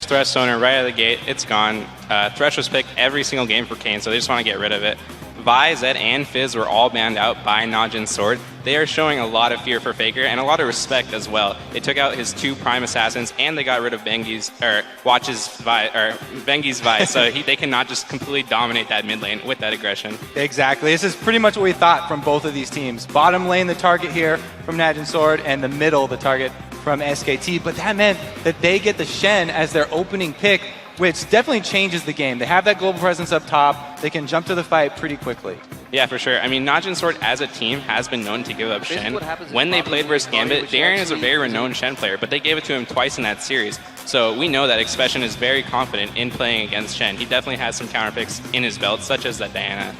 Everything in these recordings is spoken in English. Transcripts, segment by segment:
Thresh Sonar right out of the gate, it's gone. Thresh was picked every single game for Kane, so they just want to get rid of it. Vi, Zed, and Fizz were all banned out by Najin's sword. They are showing a lot of fear for Faker and a lot of respect as well. They took out his 2 prime assassins and they got rid of Bengi's Vi, so they cannot just completely dominate that mid lane with that aggression. Exactly. This is pretty much what we thought from both of these teams. Bottom lane, the target here from Najin's sword, and the middle, the target from SKT. But that meant that they get the Shen as their opening pick, which definitely changes the game. They have that global presence up top. They can jump to the fight pretty quickly. Yeah, for sure. I mean, Najin Sword as a team has been known to give up Shen. When they played versus Gambit, Darien is a very renowned Shen player, but they gave it to him twice in that series. So we know that Expression is very confident in playing against Shen. He definitely has some counter picks in his belt, such as that Diana.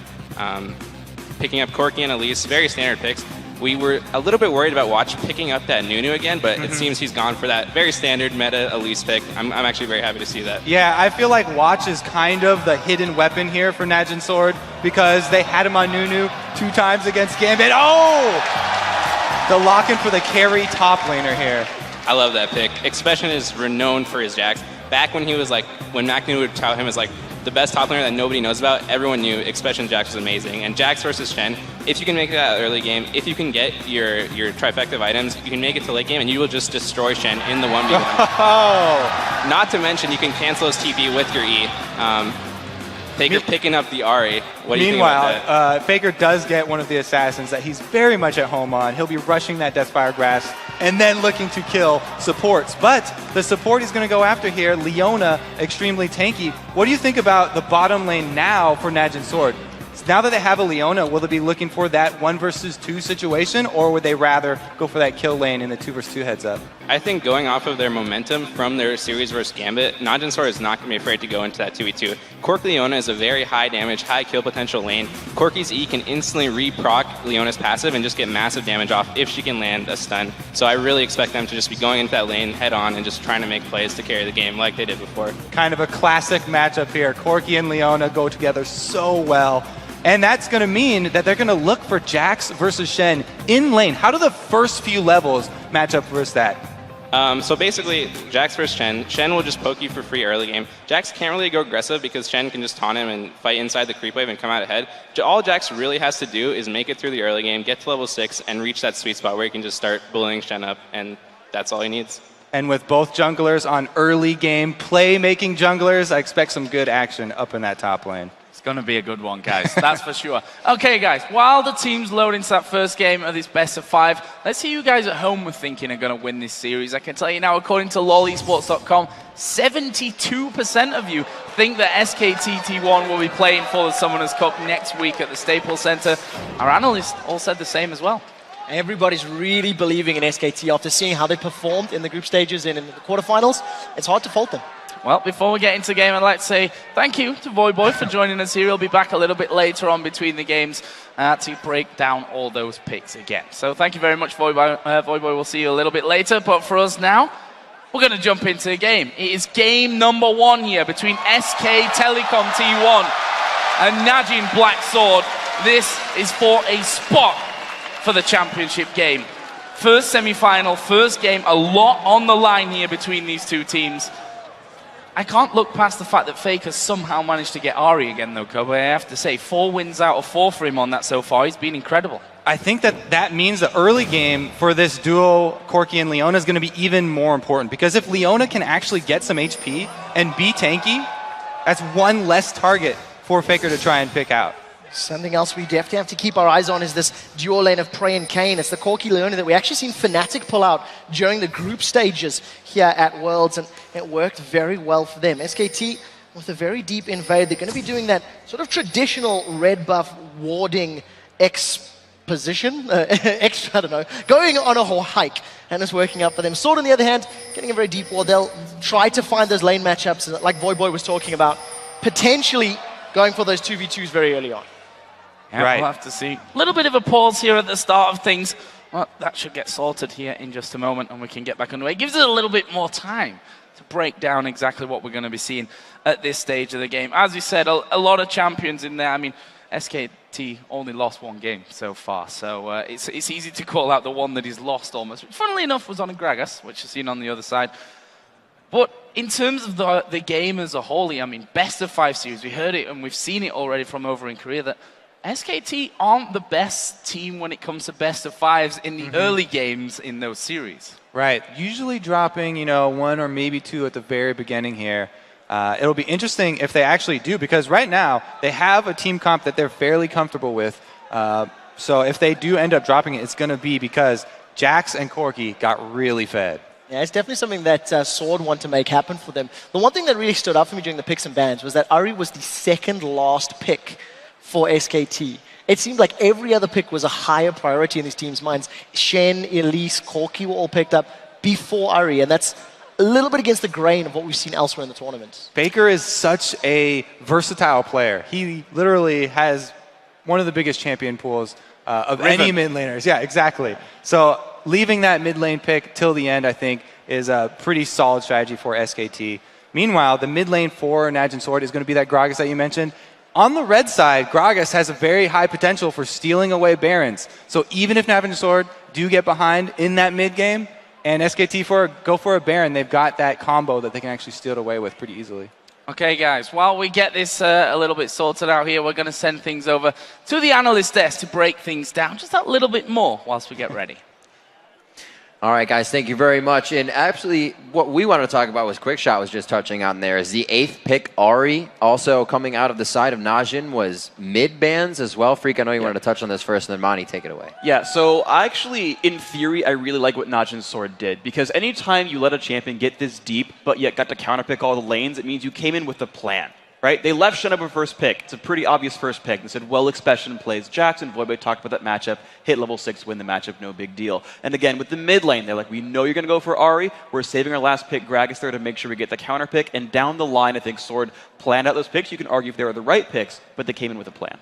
Picking up Corki and Elise, very standard picks. We were a little bit worried about Watch picking up that Nunu again, but it seems he's gone for that very standard meta Elise pick. I'm actually very happy to see that. Yeah, I feel like Watch is kind of the hidden weapon here for Najin's sword because they had him on Nunu 2 times against Gambit. Oh! The lock-in for the carry top laner here. I love that pick. Expression is renowned for his Jax. Back when he was like, when Mac Nunu would tout him as like the best top laner that nobody knows about, everyone knew Expression Jax was amazing. And Jax versus Shen, if you can make it that early game, if you can get your trifecta of items, you can make it to late game and you will just destroy Shen in the 1v1. Oh. Not to mention you can cancel his TP with your E. Faker picking up the Ahri. What do you think about that? Faker does get one of the assassins that he's very much at home on. He'll be rushing that Deathfire Grass and then looking to kill supports. But the support he's going to go after here, Leona, extremely tanky. What do you think about the bottom lane now for Najin's sword? Now that they have a Leona, will they be looking for that 1 versus 2 situation, or would they rather go for that kill lane in the 2 versus 2 heads up? I think going off of their momentum from their series versus Gambit, Najin's sword is not going to be afraid to go into that 2v2. Corki Leona is a very high damage, high kill potential lane. Corki's E can instantly re-proc Leona's passive and just get massive damage off if she can land a stun. So I really expect them to just be going into that lane head on and just trying to make plays to carry the game like they did before. Kind of a classic matchup here. Corki and Leona go together so well. And that's going to mean that they're going to look for Jax versus Shen in lane. How do the first few levels match up versus that? So basically, Jax versus Shen will just poke you for free early game. Jax can't really go aggressive because Shen can just taunt him and fight inside the creep wave and come out ahead. All Jax really has to do is make it through the early game, get to level 6, and reach that sweet spot where he can just start bullying Shen up, and that's all he needs. And with both junglers on early game, play-making junglers, I expect some good action up in that top lane. Going to be a good one, guys. That's for sure. Okay, guys, while the team's loading to that first game of this best of 5, let's see who you guys at home were thinking are going to win this series. I can tell you now, according to lolesports.com, 72% of you think that SKT T1 will be playing for the Summoners Cup next week at the Staples Center. Our analysts all said the same as well. Everybody's really believing in SKT after seeing how they performed in the group stages and in the quarterfinals. It's hard to fault them. Well, before we get into the game, I'd like to say thank you to Voyboy for joining us here. He'll be back a little bit later on between the games to break down all those picks again. So thank you very much, Voyboy. Voyboy, we'll see you a little bit later. But for us now, we're going to jump into the game. It is game number 1 here between SK Telecom T1 and Najin Black Sword. This is for a spot for the championship game. First semi-final, first game, a lot on the line here between these two teams. I can't look past the fact that Faker somehow managed to get Ahri again, though, Kobe. I have to say, 4 wins out of 4 for him on that so far. He's been incredible. I think that means the early game for this duo, Corki and Leona, is going to be even more important. Because if Leona can actually get some HP and be tanky, that's 1 less target for Faker to try and pick out. Something else we definitely have to keep our eyes on is this dual lane of Prey and Kayn. It's the Corki Leona that we actually seen Fnatic pull out during the group stages here at Worlds, and it worked very well for them. SKT, with a very deep invade, they're going to be doing that sort of traditional red buff warding exposition, I don't know, going on a whole hike, and it's working out for them. Sword, on the other hand, getting a very deep ward. They'll try to find those lane matchups, like Voyboy was talking about, potentially going for those 2v2s very early on. Yeah, right. We'll have to see. A little bit of a pause here at the start of things. Well, that should get sorted here in just a moment and we can get back underway. It gives us a little bit more time to break down exactly what we're going to be seeing at this stage of the game. As you said, a lot of champions in there. I mean, SKT only lost 1 game so far, so it's easy to call out the one that he's lost almost, which funnily enough was on a Gragas, which is seen on the other side. But in terms of the game as a whole, I mean, best of 5 series, we heard it and we've seen it already from over in Korea that SKT aren't the best team when it comes to best of 5s in the early games in those series. Right. Usually dropping, 1 or maybe 2 at the very beginning here. It'll be interesting if they actually do, because right now they have a team comp that they're fairly comfortable with. So if they do end up dropping it, it's going to be because Jax and Corki got really fed. Yeah, it's definitely something that Sword want to make happen for them. The one thing that really stood out for me during the picks and bans was that Ari was the second last pick for SKT. It seemed like every other pick was a higher priority in these teams' minds. Shen, Elise, Corki were all picked up before Ari, and that's a little bit against the grain of what we've seen elsewhere in the tournament. Baker is such a versatile player. He literally has one of the biggest champion pools of any mid laners. Yeah, exactly. So leaving that mid lane pick till the end, I think, is a pretty solid strategy for SKT. Meanwhile, the mid lane for Najin Sword is going to be that Gragas that you mentioned. On the red side, Gragas has a very high potential for stealing away Barons. So even if Najin Sword do get behind in that mid game, and SKT go for a Baron, they've got that combo that they can actually steal it away with pretty easily. Okay, guys, while we get this a little bit sorted out here, we're going to send things over to the analyst desk to break things down just a little bit more whilst we get ready. All right, guys, thank you very much. And actually, what we wanted to talk about was Quickshot was just touching on there. Is the 8th pick, Ari, also coming out of the side of Najin, was mid-bans as well. Freak, I know you wanted to touch on this first, and then Monty, take it away. Yeah, so actually, in theory, I really like what Najin Sword did, because anytime you let a champion get this deep, but yet got to counterpick all the lanes, it means you came in with a plan. Right? They left Shen up for first pick. It's a pretty obvious first pick. They said, well, Expression plays Jackson. Voidboy talked about that matchup. Hit level 6, win the matchup, no big deal. And again, with the mid lane, they're like, we know you're going to go for Ari. We're saving our last pick, Gragas, there to make sure we get the counter pick. And down the line, I think Sword planned out those picks. You can argue if they were the right picks, but they came in with a plan.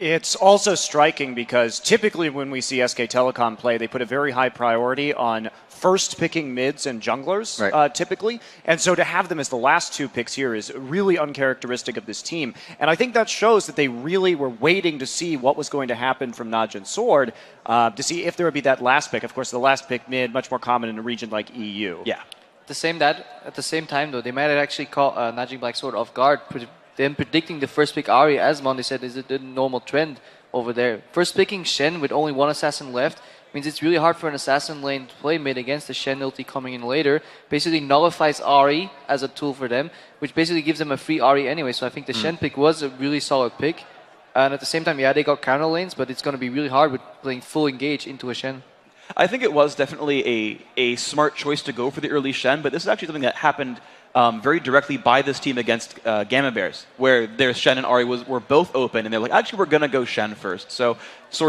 It's also striking because typically when we see SK Telecom play, they put a very high priority on first picking mids and junglers, typically. And so to have them as the last 2 picks here is really uncharacteristic of this team. And I think that shows that they really were waiting to see what was going to happen from Najin Sword to see if there would be that last pick. Of course, the last pick mid, much more common in a region like EU. Yeah. At the same time, though, they might have actually caught Najin Black Sword off guard. Them predicting the first pick Ari, as Monty said, is the normal trend over there. First picking Shen with only 1 assassin left means it's really hard for an assassin lane to play mid against the Shen ulti coming in later. Basically nullifies Ari as a tool for them, which basically gives them a free Ari anyway. So I think the Shen pick was a really solid pick. And at the same time, yeah, they got counter lanes, but it's going to be really hard with playing full engage into a Shen. I think it was definitely a smart choice to go for the early Shen, but this is actually something that happened very directly by this team against Gamma Bears, where their Shen and Ari were both open, and they're like, actually, we're going to go Shen first. So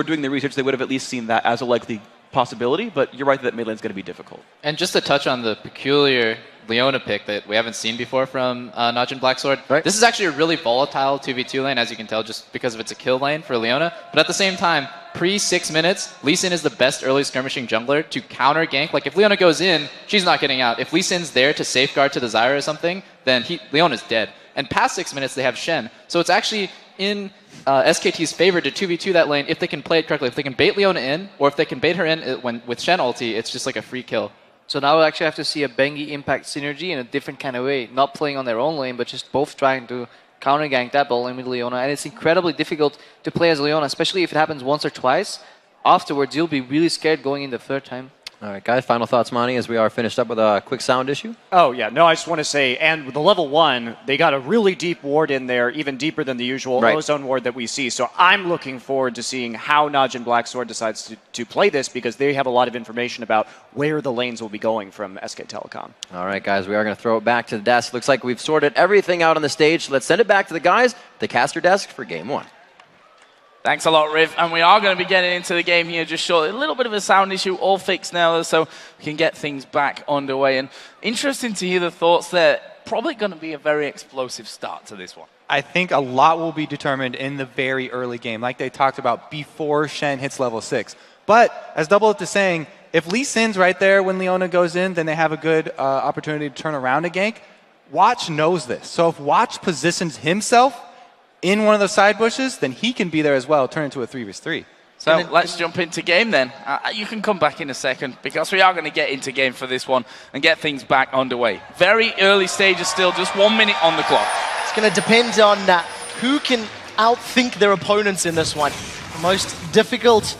doing the research, they would have at least seen that as a likely possibility, but you're right that mid lane's going to be difficult. And just to touch on the peculiar Leona pick that we haven't seen before from Najin Blacksword, this is actually a really volatile 2v2 lane, as you can tell, just because of it's a kill lane for Leona. But at the same time, pre-6 minutes, Lee Sin is the best early skirmishing jungler to counter gank. Like, if Leona goes in, she's not getting out. If Lee Sin's there to safeguard to the Zyra or something, then Leona's dead. And past 6 minutes, they have Shen. So it's actually in SKT's favor to 2v2 that lane if they can play it correctly. If they can bait Leona in, or if they can bait her in with Shen ulti, it's just like a free kill. So now we'll actually have to see a Bengi impact synergy in a different kind of way. Not playing on their own lane, but just both trying to counter gank that bot lane with Leona. And it's incredibly difficult to play as Leona, especially if it happens once or twice. Afterwards, you'll be really scared going in the 3rd time. All right, guys, final thoughts, Monty, as we are finished up with a quick sound issue? Oh, yeah. No, I just want to say, and with the level 1, they got a really deep ward in there, even deeper than the usual ozone ward that we see. So I'm looking forward to seeing how Najin Blacksword decides to play this, because they have a lot of information about where the lanes will be going from SK Telecom. All right, guys, we are going to throw it back to the desk. Looks like we've sorted everything out on the stage. Let's send it back to the guys, the caster desk, for game 1. Thanks a lot, Riv. And we are going to be getting into the game here just shortly. A little bit of a sound issue, all fixed now, so we can get things back underway. And interesting to hear the thoughts there. Probably going to be a very explosive start to this one. I think a lot will be determined in the very early game, like they talked about before Shen hits level 6. But as Double Up is saying, if Lee Sin's right there when Leona goes in, then they have a good opportunity to turn around a gank. Watch knows this. So if Watch positions himself in one of the side bushes, then he can be there as well, turn into a 3v3. So let's jump into game then. You can come back in a second because we are going to get into game for this one and get things back underway. Very early stages still, just 1 minute on the clock. It's going to depend on who can outthink their opponents in this one. The most difficult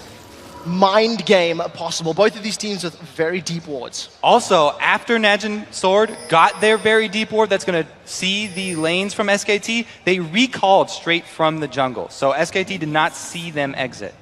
mind game possible. Both of these teams with very deep wards. Also, after Najin Sword got their very deep ward that's going to see the lanes from SKT, they recalled straight from the jungle. So SKT did not see them exit.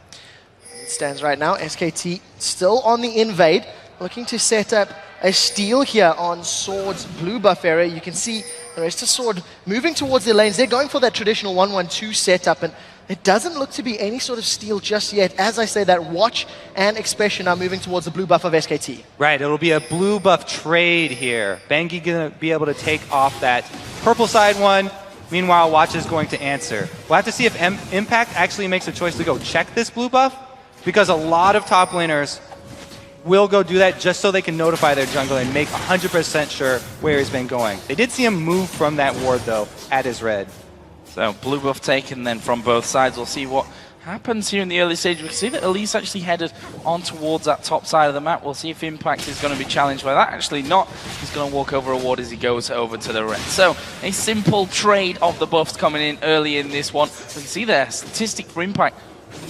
It stands right now, SKT still on the invade, looking to set up a steal here on Sword's blue buff area. You can see the rest of Sword moving towards their lanes. They're going for that traditional 1-1-2 setup, and it doesn't look to be any sort of steal just yet. As I say, that Watch and Expression are moving towards the blue buff of SKT. Right, it'll be a blue buff trade here. Bengi going to be able to take off that purple side one. Meanwhile, Watch is going to answer. We'll have to see if Impact actually makes a choice to go check this blue buff, because a lot of top laners will go do that just so they can notify their jungler and make 100% sure where he's been going. They did see him move from that ward, though, at his red. So blue buff taken then from both sides. We'll see what happens here in the early stage. We can see that Elise actually headed on towards that top side of the map. We'll see if Impact is going to be challenged by that. Actually not. He's going to walk over a ward as he goes over to the red. So a simple trade of the buffs coming in early in this one. We can see there, statistic for Impact.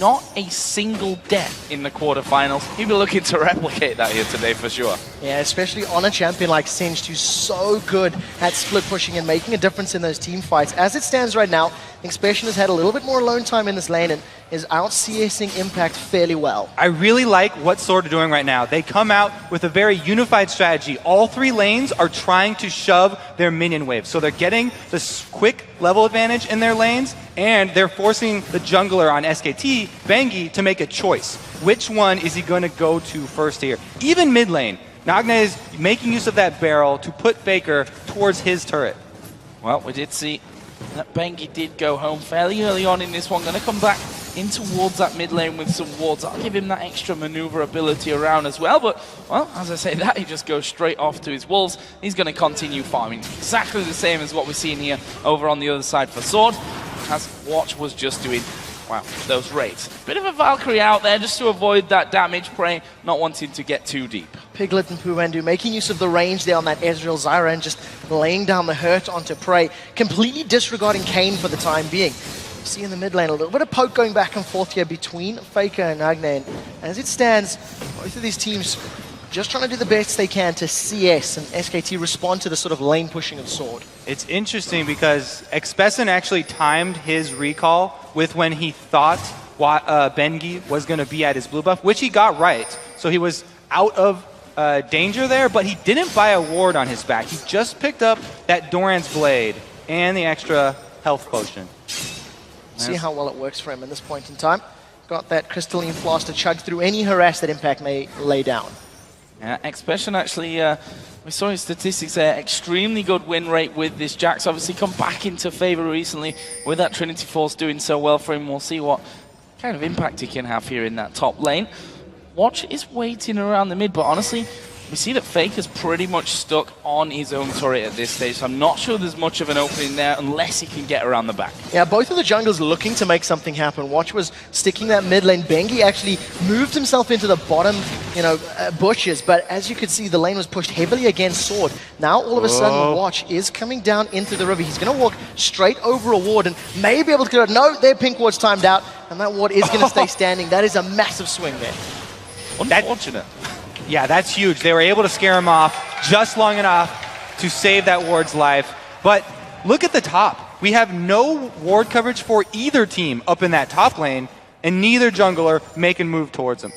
Not a single death in the quarterfinals. He'll be looking to replicate that here today for sure. Yeah, especially on a champion like Singed, who's so good at split pushing and making a difference in those team fights. As it stands right now, Expression has had a little bit more alone time in this lane and is out CSing Impact fairly well. I really like what Sword are doing right now. They come out with a very unified strategy. All three lanes are trying to shove their minion wave. So they're getting this quick level advantage in their lanes, and they're forcing the jungler on SKT, Bengi, to make a choice. Which one is he going to go to first here? Even mid lane, Nagne is making use of that barrel to put Faker towards his turret. Well, we did see that Bengi did go home fairly early on in this one. Going to come back in towards that mid lane with some wards. I'll give him that extra maneuverability around as well. But, well, as I say that, he just goes straight off to his wolves. He's going to continue farming. Exactly the same as what we're seeing here over on the other side for Sword, as Watch was just doing. Wow, those raids. Bit of a Valkyrie out there just to avoid that damage. Prey not wanting to get too deep. Piglet and Puendu making use of the range there on that Ezreal Zyra and just laying down the hurt onto Prey, completely disregarding Kayn for the time being. You see in the mid lane a little bit of poke going back and forth here between Faker and Nagne. And as it stands, both of these teams just trying to do the best they can to CS and SKT respond to the sort of lane pushing of Sword. It's interesting because Expesin actually timed his recall with when he thought Bengi was going to be at his blue buff, which he got right. So he was out of danger there, but he didn't buy a ward on his back. He just picked up that Doran's Blade and the extra health potion. See how well it works for him at this point in time. Got that crystalline flask to chug through any harass that Impact may lay down. Yeah, Expression actually, we saw his statistics there, extremely good win rate with this. Jack's obviously come back into favor recently with that Trinity Force doing so well for him. We'll see what kind of impact he can have here in that top lane. Watch is waiting around the mid, but honestly, we see that Faker's pretty much stuck on his own turret at this stage, so I'm not sure there's much of an opening there unless he can get around the back. Yeah, both of the junglers looking to make something happen. Watch was sticking that mid lane. Bengi actually moved himself into the bottom, bushes, but as you could see, the lane was pushed heavily against Sword. Now, all of a sudden, Watch is coming down into the river. He's going to walk straight over a ward and may be able to get it. No, their pink ward's timed out, and that ward is going to stay standing. That is a massive swing there. Unfortunate. Yeah, that's huge. They were able to scare him off just long enough to save that ward's life. But look at the top. We have no ward coverage for either team up in that top lane, and neither jungler making move towards him.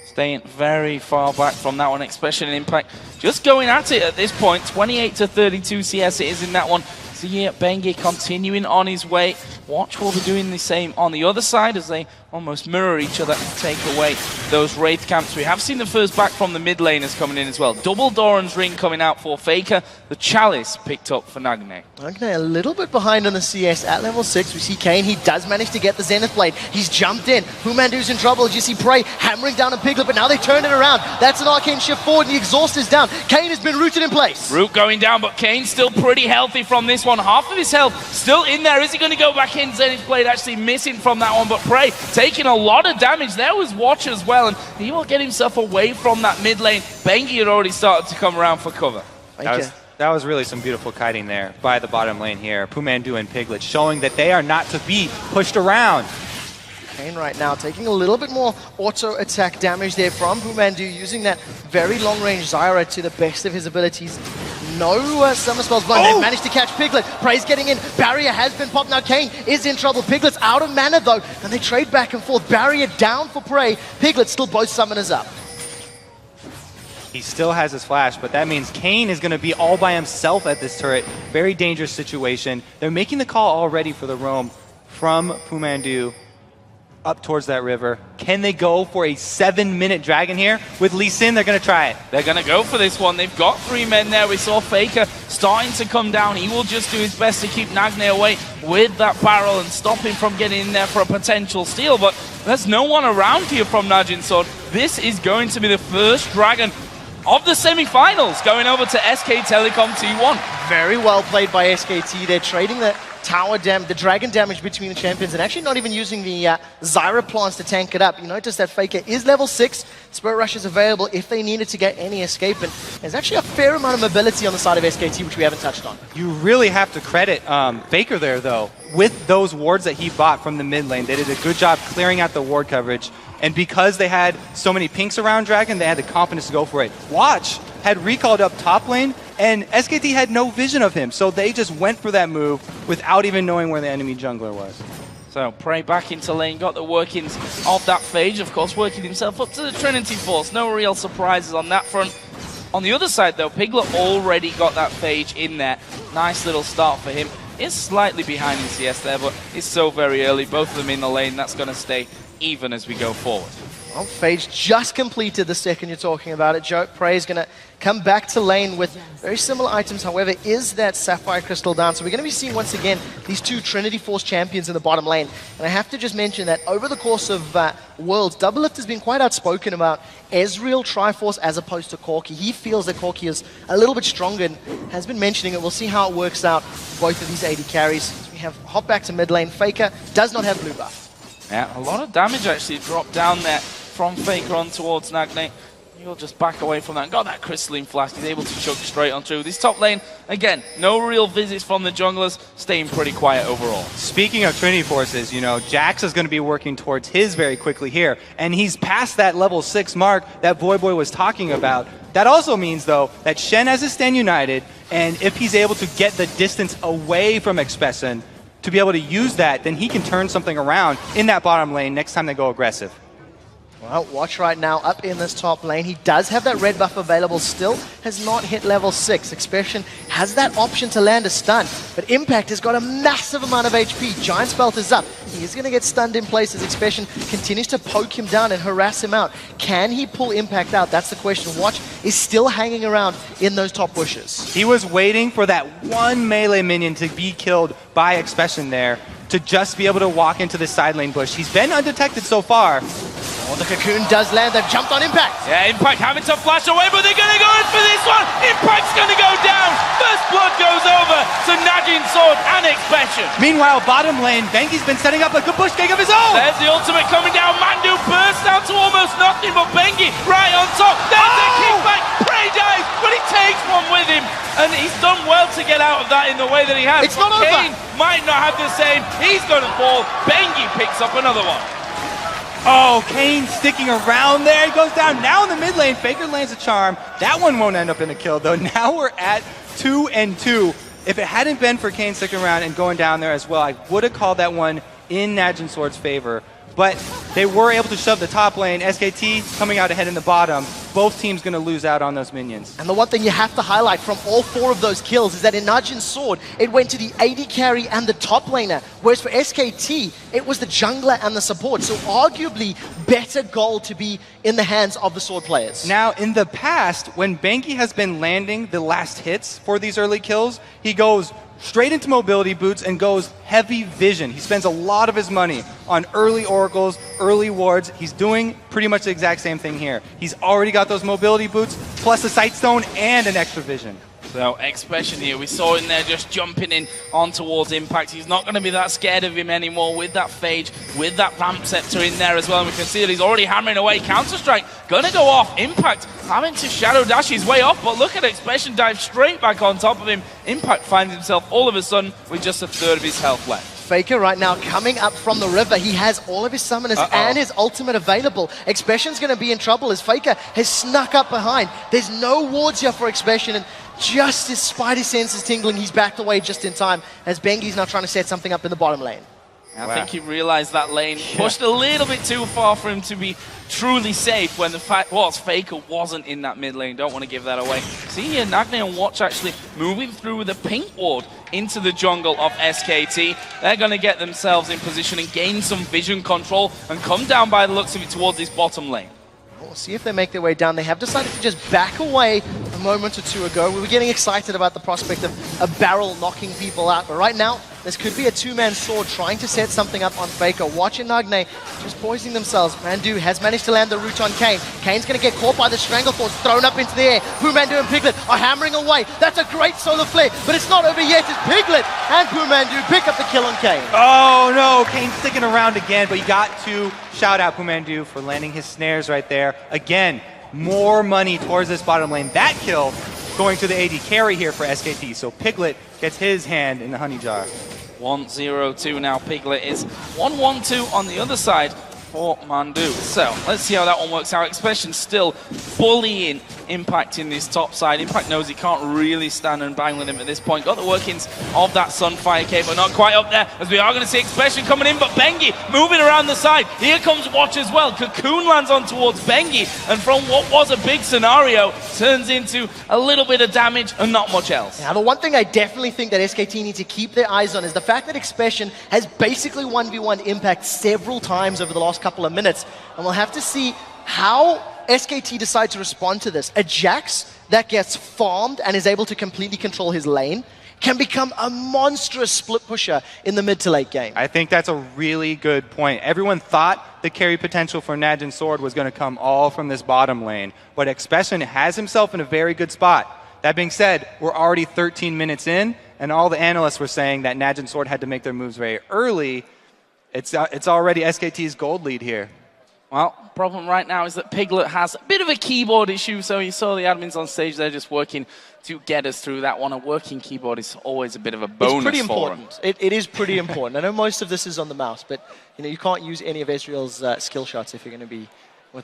Staying very far back from that one, especially in Impact. Just going at it at this point. 28-32 CS it is in that one. See here, Bengi continuing on his way. Watch will be doing the same on the other side as they almost mirror each other and take away those Wraith camps. We have seen the first back from the mid laners coming in as well. Double Doran's Ring coming out for Faker. The Chalice picked up for Nagne. Nagne a little bit behind on the CS at level 6. We see Kayn. He does manage to get the Zenith Blade. He's jumped in. Humandu's in trouble. As you see Prey hammering down a Piglet, but now they turn it around. That's an arcane shift forward, and the exhaust is down. down. Kane has been rooted in place. Root going down, but Kane's still pretty healthy from this one. Half of his health still in there. Is he going to go back in? Zenith Blade actually missing from that one, but Prey taking a lot of damage. There was Watch as well, and he will get himself away from that mid lane. Bengi had already started to come around for cover. That was really some beautiful kiting there by the bottom lane here. Pumandu and Piglet showing that they are not to be pushed around. Kane right now taking a little bit more auto attack damage there from Pumandu, using that very long range Zyra to the best of his abilities. No summer spells blown. They've managed to catch Piglet. Prey's getting in. Barrier has been popped. Now Kane is in trouble. Piglet's out of mana though, and they trade back and forth. Barrier down for Prey. Piglet still both summoners up. He still has his flash, but that means Kane is going to be all by himself at this turret. Very dangerous situation. They're making the call already for the roam from Pumandu up towards that river. Can they go for a 7-minute dragon here? With Lee Sin, they're going to try it. They're going to go for this one. They've got 3 men there. We saw Faker starting to come down. He will just do his best to keep Nagne away with that barrel and stop him from getting in there for a potential steal. But there's no one around here from Najin Sword. This is going to be the first dragon of the semi-finals, going over to SK Telecom T1. Very well played by SKT. They're trading the the dragon damage between the champions, and actually not even using the Zyra plants to tank it up. You notice that Faker is level 6. Spirit Rush is available if they needed to get any escape, and there's actually a fair amount of mobility on the side of SKT, which we haven't touched on. You really have to credit Faker there, though. With those wards that he bought from the mid lane, they did a good job clearing out the ward coverage. And because they had so many pinks around Dragon, they had the confidence to go for it. Watch had recalled up top lane, and SKT had no vision of him. So they just went for that move without even knowing where the enemy jungler was. So Prey back into lane, got the workings of that phage, of course, working himself up to the Trinity Force. No real surprises on that front. On the other side, though, Piglet already got that phage in there. Nice little start for him. Is slightly behind in CS there, but it's so very early. Both of them in the lane. That's going to stay even as we go forward. Well, Phage just completed the second you're talking about it. Joe Prey is going to come back to lane with very similar items, however, is that Sapphire Crystal down. So we're going to be seeing once again these two Trinity Force champions in the bottom lane. And I have to just mention that over the course of Worlds, Doublelift has been quite outspoken about Ezreal Triforce as opposed to Corki. He feels that Corki is a little bit stronger and has been mentioning it. We'll see how it works out for both of these AD carries. So we have hop back to mid lane. Faker does not have blue buff. Yeah, a lot of damage actually dropped down there from Faker on towards Nagne. He'll just back away from that and got that crystalline flash. He's able to choke straight on through. This top lane, again, no real visits from the junglers, staying pretty quiet overall. Speaking of Trinity Forces, you know, Jax is going to be working towards his very quickly here, and he's past that level 6 mark that Voyboy was talking about. That also means, though, that Shen has his stand united, and if he's able to get the distance away from Expessen, to be able to use that, then he can turn something around in that bottom lane next time they go aggressive. Well, Watch right now up in this top lane. He does have that red buff available still, has not hit level 6. Expression has that option to land a stun, but Impact has got a massive amount of HP. Giant's Belt is up. He is going to get stunned in place as Expression continues to poke him down and harass him out. Can he pull Impact out? That's the question. Watch is still hanging around in those top bushes. He was waiting for that one melee minion to be killed by Expression there, to just be able to walk into the side lane bush. He's been undetected so far. Oh, the cocoon does land. They've jumped on Impact. Yeah, Impact having to flash away, but they're going to go in for this one. Impact's going to go down. First blood goes over to Najin Sword and Expression. Meanwhile, bottom lane, Bengi's been setting up a good bush gang of his own. There's the ultimate coming down. Mandu bursts down to almost nothing, but Bengi right on top. There's the kickback. Prey dives, but he takes one with him. And he's done well to get out of that in the way that he has. It's not over. Kane might not have the same. He's going to fall. Bengi picks up another one. Oh, Kane sticking around there. He goes down now in the mid lane. Faker lands a charm. That one won't end up in a kill, though. Now we're at 2-2. If it hadn't been for Kane sticking around and going down there as well, I would have called that one in Najin Sword's favor. But they were able to shove the top lane. SKT coming out ahead in the bottom. Both teams going to lose out on those minions. And the one thing you have to highlight from all 4 of those kills is that in Najin's Sword, it went to the AD carry and the top laner, whereas for SKT, it was the jungler and the support. So arguably better goal to be in the hands of the Sword players. Now, in the past, when Bengi has been landing the last hits for these early kills, he goes straight into mobility boots and goes heavy vision. He spends a lot of his money on early oracles, early wards. He's doing pretty much the exact same thing here. He's already got those mobility boots, plus a sight stone and an extra vision. So, Expression here, we saw him there just jumping in on towards Impact. He's not going to be that scared of him anymore with that Phage, with that Ramp Scepter in there as well. And we can see that he's already hammering away. Counter-Strike going to go off. Impact having to Shadow Dash his way off, but look at Expression dive straight back on top of him. Impact finds himself all of a sudden with just a third of his health left. Faker right now coming up from the river. He has all of his summoners and his ultimate available. Expression's going to be in trouble as Faker has snuck up behind. There's no wards here for Expression, and just his Spidey sense is tingling. He's backed away just in time as Bengi's now trying to set something up in the bottom lane. I think he realized that lane pushed a little bit too far for him to be truly safe when the fact was Faker wasn't in that mid lane. Don't want to give that away. See here, Nagne and Watch actually moving through the pink ward into the jungle of SKT. They're going to get themselves in position and gain some vision control and come down by the looks of it towards this bottom lane. We'll see if they make their way down. They have decided to just back away a moment or two ago. We were getting excited about the prospect of a barrel knocking people out, but right now, this could be a two-man sword trying to set something up on Faker. Watch and Nagne just poising themselves. Mandu has managed to land the root on Kane. Kane's going to get caught by the Stranglethorns, thrown up into the air. Pumandu and Piglet are hammering away. That's a great solar flare, but it's not over yet. It's Piglet and Pumandu pick up the kill on Kane. Oh no, Kane's sticking around again, but you got to shout out Pumandu for landing his snares right there. Again, more money towards this bottom lane. That kill going to the AD carry here for SKT. So Piglet gets his hand in the honey jar. 1-0-2 now. Piglet is 1-1-2 on the other side for Mandu. So let's see how that one works out. Expression still bullying Impact in this top side. Impact knows he can't really stand and bang with him at this point. Got the workings of that Sunfire Cape, but not quite up there, as we are going to see Expression coming in, but Bengi moving around the side. Here comes Watch as well. Cocoon lands on towards Bengi, and from what was a big scenario, turns into a little bit of damage and not much else. Now, the one thing I definitely think that SKT need to keep their eyes on is the fact that Expression has basically 1v1 Impact several times over the last couple of minutes, and we'll have to see how SKT decide to respond to this. A Jax that gets farmed and is able to completely control his lane can become a monstrous split pusher in the mid to late game. I think that's a really good point. Everyone thought the carry potential for Najin Sword was going to come all from this bottom lane, but Expression has himself in a very good spot. That being said, we're already 13 minutes in, and all the analysts were saying that Najin Sword had to make their moves very early. It's already SKT's gold lead here. Well, problem right now is that Piglet has a bit of a keyboard issue, so you saw the admins on stage there just working to get us through that one. A working keyboard is always a bit of a bonus. It's pretty important. It is pretty important. I know most of this is on the mouse, but you can't use any of Ezreal's skill shots if you're going to be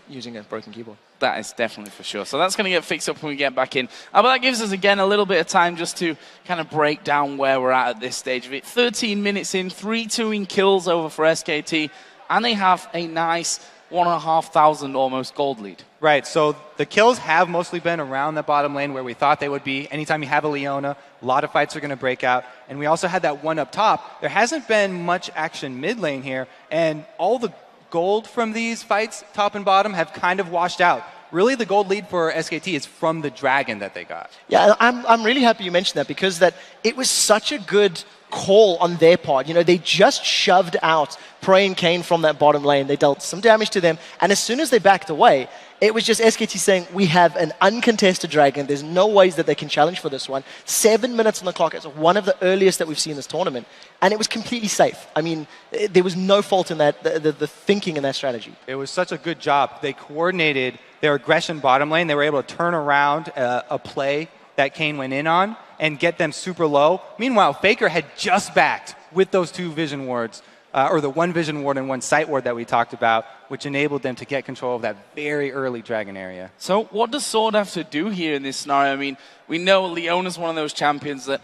using a broken keyboard. That is definitely for sure. So that's going to get fixed up when we get back in. But that gives us, again, a little bit of time just to kind of break down where we're at this stage of it. 13 minutes in, 3-2 in kills over for SKT, and they have a nice 1,500 almost gold lead. Right, so the kills have mostly been around the bottom lane where we thought they would be. Anytime you have a Leona, a lot of fights are going to break out. And we also had that one up top. There hasn't been much action mid lane here, and all the gold from these fights, top and bottom, have kind of washed out. Really, the gold lead for SKT is from the dragon that they got. Yeah, I'm really happy you mentioned that, because it was such a good call on their part. They just shoved out Prey and Kane from that bottom lane. They dealt some damage to them, and as soon as they backed away, it was just SKT saying, we have an uncontested dragon. There's no ways that they can challenge for this one. 7 minutes on the clock. It's one of the earliest that we've seen this tournament, and it was completely safe. I mean, there was no fault in that, the thinking in that strategy. It was such a good job. They coordinated their aggression bottom lane. They were able to turn around a play that Kane went in on and get them super low. Meanwhile, Faker had just backed with those two vision wards, or the one vision ward and one sight ward that we talked about, which enabled them to get control of that very early dragon area. So what does Sword have to do here in this scenario? I mean, we know Leona's one of those champions that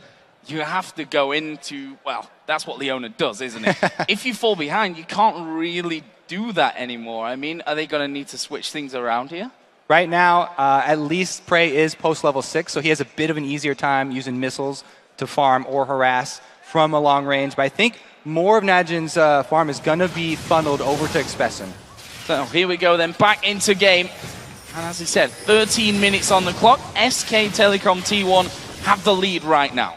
you have to go into, well, that's what Leona does, isn't it? If you fall behind, you can't really do that anymore. I mean, are they going to need to switch things around here? Right now, at least Prey is post-level 6, so he has a bit of an easier time using missiles to farm or harass from a long range. But I think more of Najin's farm is going to be funneled over to Expression. So here we go then, back into game. And as I said, 13 minutes on the clock. SK Telecom T1 have the lead right now.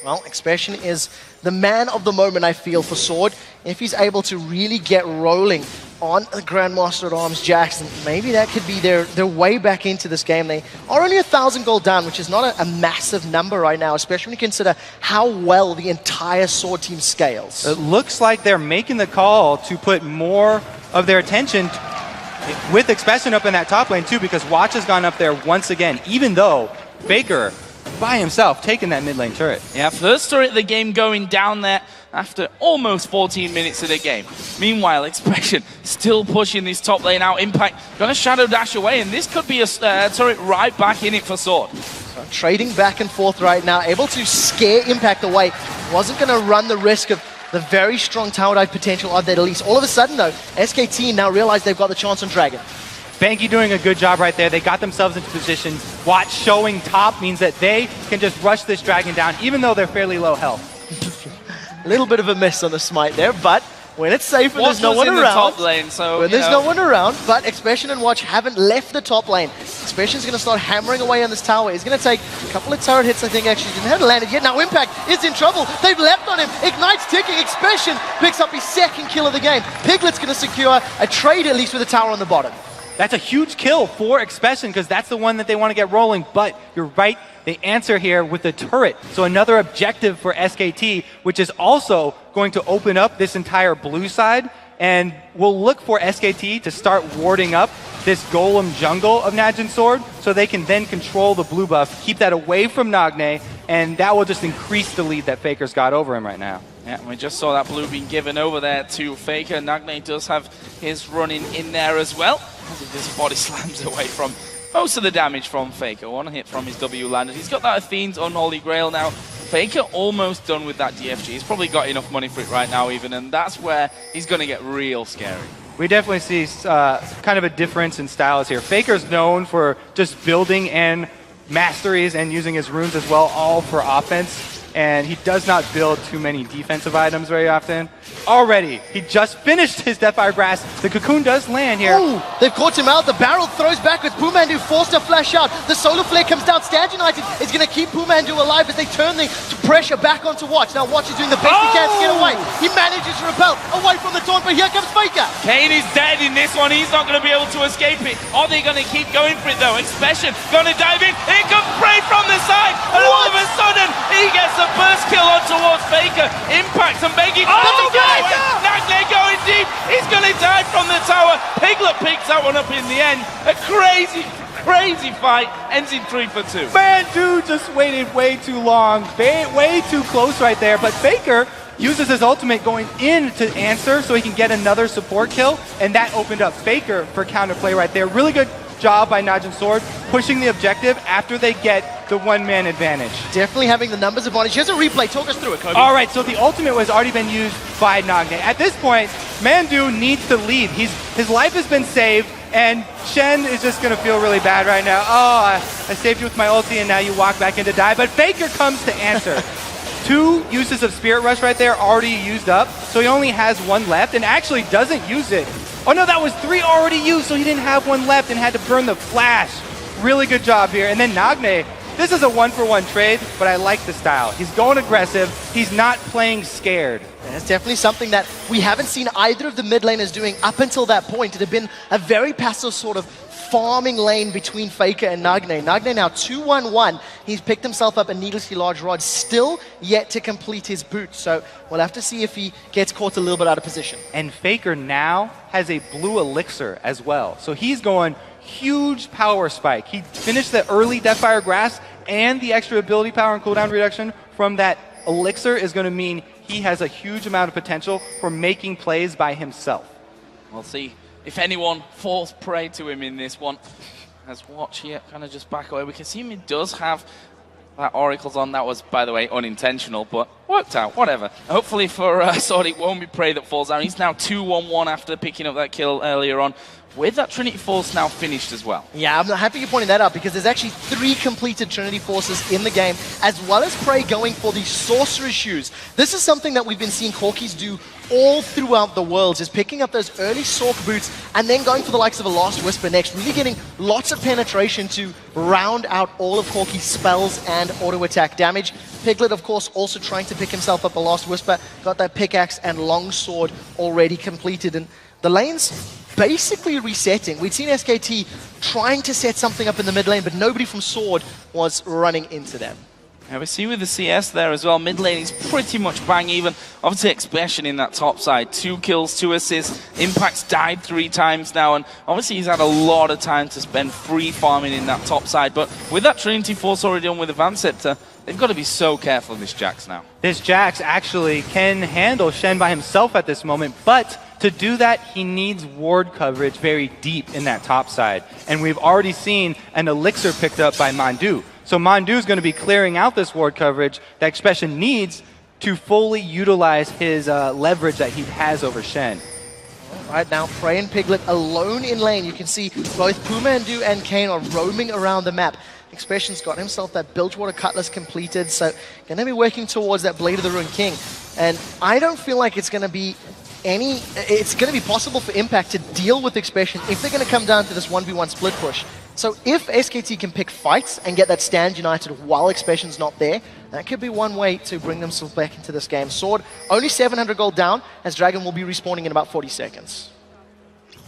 Well, Expression is the man of the moment, I feel, for Sword. If he's able to really get rolling on the Grandmaster at Arms Jackson, maybe that could be their way back into this game. They are only 1,000 gold down, which is not a massive number right now, especially when you consider how well the entire Sword team scales. It looks like they're making the call to put more of their attention with Expression up in that top lane too, because Watch has gone up there once again, even though Faker by himself taking that mid lane turret. Yeah, first turret of the game going down there after almost 14 minutes of the game. Meanwhile, Expression still pushing this top lane out. Impact gonna shadow dash away, and this could be a turret right back in it for Sword. So trading back and forth right now, able to scare Impact away. Wasn't gonna run the risk of the very strong tower dive potential of that Elise. All of a sudden though, SKT now realize they've got the chance on Dragon. Banky doing a good job right there. They got themselves into position. Watch showing top means that they can just rush this Dragon down, even though they're fairly low health. A little bit of a miss on the smite there, but when it's safe and there's no one around, the top lane, so when there's no one around, but Expression and Watch haven't left the top lane. Expression's going to start hammering away on this tower. He's going to take a couple of turret hits, I think, actually. He hasn't landed yet. Now Impact is in trouble. They've leapt on him. Ignite's ticking. Expression picks up his second kill of the game. Piglet's going to secure a trade, at least with a tower on the bottom. That's a huge kill for Expression because that's the one that they want to get rolling, but you're right, they answer here with the turret. So another objective for SKT, which is also going to open up this entire blue side, and we'll look for SKT to start warding up this golem jungle of Najin Sword so they can then control the blue buff, keep that away from Nagne, and that will just increase the lead that Faker's got over him right now. Yeah, we just saw that blue being given over there to Faker. Nagne does have his running in there as well. As he just body slams away from most of the damage from Faker. One hit from his W landed. He's got that Athene's Unholy Grail now. Faker almost done with that DFG. He's probably got enough money for it right now even, and that's where he's going to get real scary. We definitely see kind of a difference in styles here. Faker's known for just building and masteries and using his runes as well, all for offense. And he does not build too many defensive items very often. Already, he just finished his Deathfire Grass. The Cocoon does land here. Ooh, they've caught him out. The barrel throws backwards. Pumandu forced to flash out. The Solar Flare comes down. Stand United is going to keep Pumandu alive as they turn the pressure back onto Watch. Now Watch is doing the best he can to get away. He manages to repel away from the taunt, but here comes Faker. Kane is dead in this one. He's not going to be able to escape it. Are they going to keep going for it though? Expression going to dive in. Here comes Prey from the side. And all of a sudden, he gets a burst kill on towards Faker. Impact and begging. Nagne going deep. He's going to die from the tower. Piglet picks that one up in the end. A crazy fight. Ends in 3 for 2. Man, dude just waited way too long. Way too close right there. But Faker uses his ultimate going in to answer so he can get another support kill. And that opened up Faker for counterplay right there. Really good job by Najin Sword pushing the objective after they get the one-man advantage. Definitely having the numbers advantage. Here's a replay. Talk us through it, Kobe. All right, so the ultimate was already been used by Nagne. At this point, Mandu needs to leave. His life has been saved, and Shen is just going to feel really bad right now. Oh, I saved you with my ulti, and now you walk back in to die. But Faker comes to answer. 2 uses of Spirit Rush right there already used up, so he only has 1 left, and actually doesn't use it. Oh no, that was 3 already used, so he didn't have 1 left and had to burn the flash. Really good job here. And then Nagne, this is a 1-for-1 trade, but I like the style. He's going aggressive. He's not playing scared. And that's definitely something that we haven't seen either of the mid laners doing up until that point. It had been a very passive sort of farming lane between Faker and Nagne. Nagne now 2-1-1. He's picked himself up a needlessly large rod, still yet to complete his boot. So we'll have to see if he gets caught a little bit out of position. And Faker now has a blue elixir as well. So he's going huge power spike. He finished the early Deathfire Grass, and the extra ability power and cooldown reduction from that elixir is going to mean he has a huge amount of potential for making plays by himself. We'll see if anyone falls prey to him in this one. As Watch here kind of just back away. We can see him, he does have that Oracle's on. That was, by the way, unintentional, but worked out, whatever. Hopefully for Sword, it won't be Prey that falls down. He's now 2-1-1 after picking up that kill earlier on with that Trinity Force now finished as well. Yeah, I'm happy you're pointing that out because there's actually 3 completed Trinity Forces in the game, as well as Prey going for the Sorcerer's Shoes. This is something that we've been seeing Corkis do all throughout the Worlds, is picking up those early Sork boots and then going for the likes of a Last Whisper next, really getting lots of penetration to round out all of Corki's spells and auto-attack damage. Piglet, of course, also trying to pick himself up a Last Whisper, got that pickaxe and longsword already completed, and the lane's basically resetting. We'd seen SKT trying to set something up in the mid lane, but nobody from Sword was running into them. Yeah, we see with the CS there as well, mid lane is pretty much bang even. Obviously Expression in that top side, 2 kills, 2 assists, Impact's died 3 times now, and obviously he's had a lot of time to spend free farming in that top side, but with that Trinity Force already done with Advanced Scepter, they've got to be so careful of this Jax now. This Jax actually can handle Shen by himself at this moment, but to do that, he needs ward coverage very deep in that top side. And we've already seen an elixir picked up by Mandu. So Mandu is going to be clearing out this ward coverage that Expression needs to fully utilize his leverage that he has over Shen. Right now, Prey and Piglet alone in lane. You can see both Pumandu and Kane are roaming around the map. Expression's got himself that Bilgewater Cutlass completed, so going to be working towards that Blade of the Ruined King. And I don't feel like it's going to be possible for Impact to deal with Expression if they're going to come down to this 1v1 split push. So if SKT can pick fights and get that stand united while Expression's not there, that could be one way to bring themselves back into this game. Sword, only 700 gold down, as Dragon will be respawning in about 40 seconds.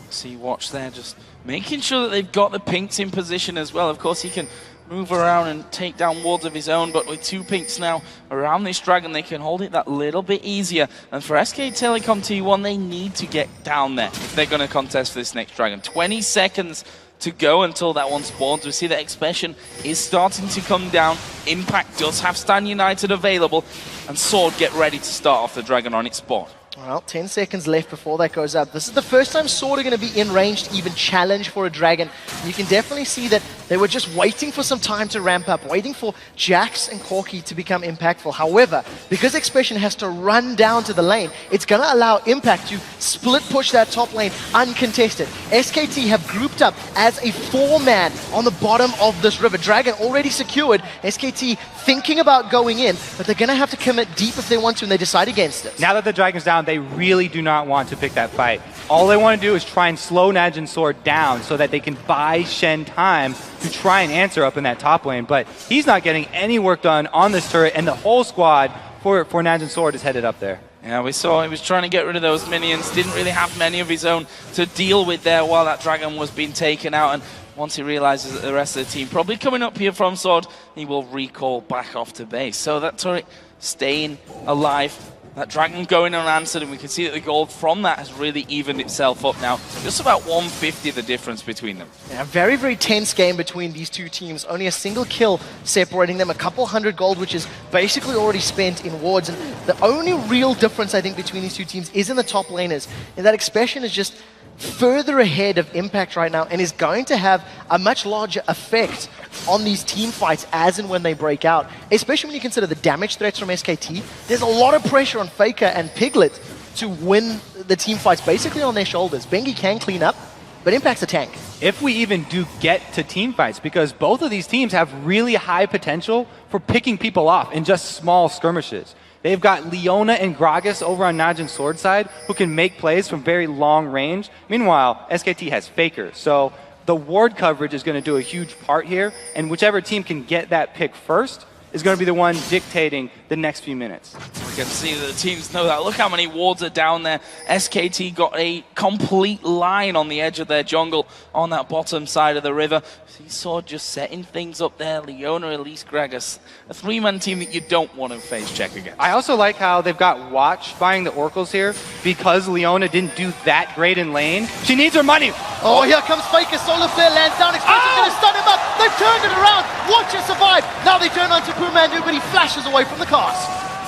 See, watch there, just making sure that they've got the pinks in position as well. Of course, he can move around and take down wards of his own, but with 2 pinks now around this Dragon, they can hold it that little bit easier. And for SK Telecom T1, they need to get down there if they're going to contest for this next Dragon. 20 seconds to go until that one spawns. We see that Expression is starting to come down. Impact does have Stand United available, and Sword get ready to start off the Dragon on its spawn. Well, 10 seconds left before that goes up. This is the first time Sword are going to be in range to even challenge for a Dragon. You can definitely see that they were just waiting for some time to ramp up, waiting for Jax and Corki to become impactful. However, because Expression has to run down to the lane, it's going to allow Impact to split push that top lane uncontested. SKT have grouped up as a 4-man on the bottom of this river. Dragon already secured. SKT thinking about going in, but they're going to have to commit deep if they want to, and they decide against it. Now that the Dragon's down, they really do not want to pick that fight. All they want to do is try and slow Najin's Sword down so that they can buy Shen time to try and answer up in that top lane. But he's not getting any work done on this turret, and the whole squad for Najin's Sword is headed up there. Yeah, we saw he was trying to get rid of those minions, didn't really have many of his own to deal with there while that Dragon was being taken out, and once he realizes that the rest of the team probably coming up here from Sword, he will recall back off to base. So that turret staying alive, that Dragon going unanswered, and we can see that the gold from that has really evened itself up now. Just about 150 the difference between them. Yeah, very, very tense game between these two teams. Only a single kill separating them, a couple hundred gold, which is basically already spent in wards. And the only real difference, I think, between these two teams is in the top laners. And that Expression is just further ahead of Impact right now and is going to have a much larger effect on these team fights as and when they break out, especially when you consider the damage threats from SKT. There's a lot of pressure on Faker and Piglet to win the team fights basically on their shoulders. Bengi can clean up, but Impact's a tank. If we even do get to team fights, because both of these teams have really high potential for picking people off in just small skirmishes. They've got Leona and Gragas over on Najin's Sword side who can make plays from very long range. Meanwhile, SKT has Faker. So the ward coverage is going to do a huge part here, and whichever team can get that pick first is going to be the one dictating the next few minutes. We can see that the teams know that. Look how many wards are down there. SKT got a complete line on the edge of their jungle on that bottom side of the river. So you saw just setting things up there. Leona, Elise, Gragas. A 3-man team that you don't want to face check against. I also like how they've got Watch buying the Oracles here because Leona didn't do that great in lane. She needs her money. Oh, here comes Faker. Solar Flare lands down. Expression's going to stun him up. They've turned it around. Watch it survive. Now they turn onto Pumandu, but he flashes away from the cast.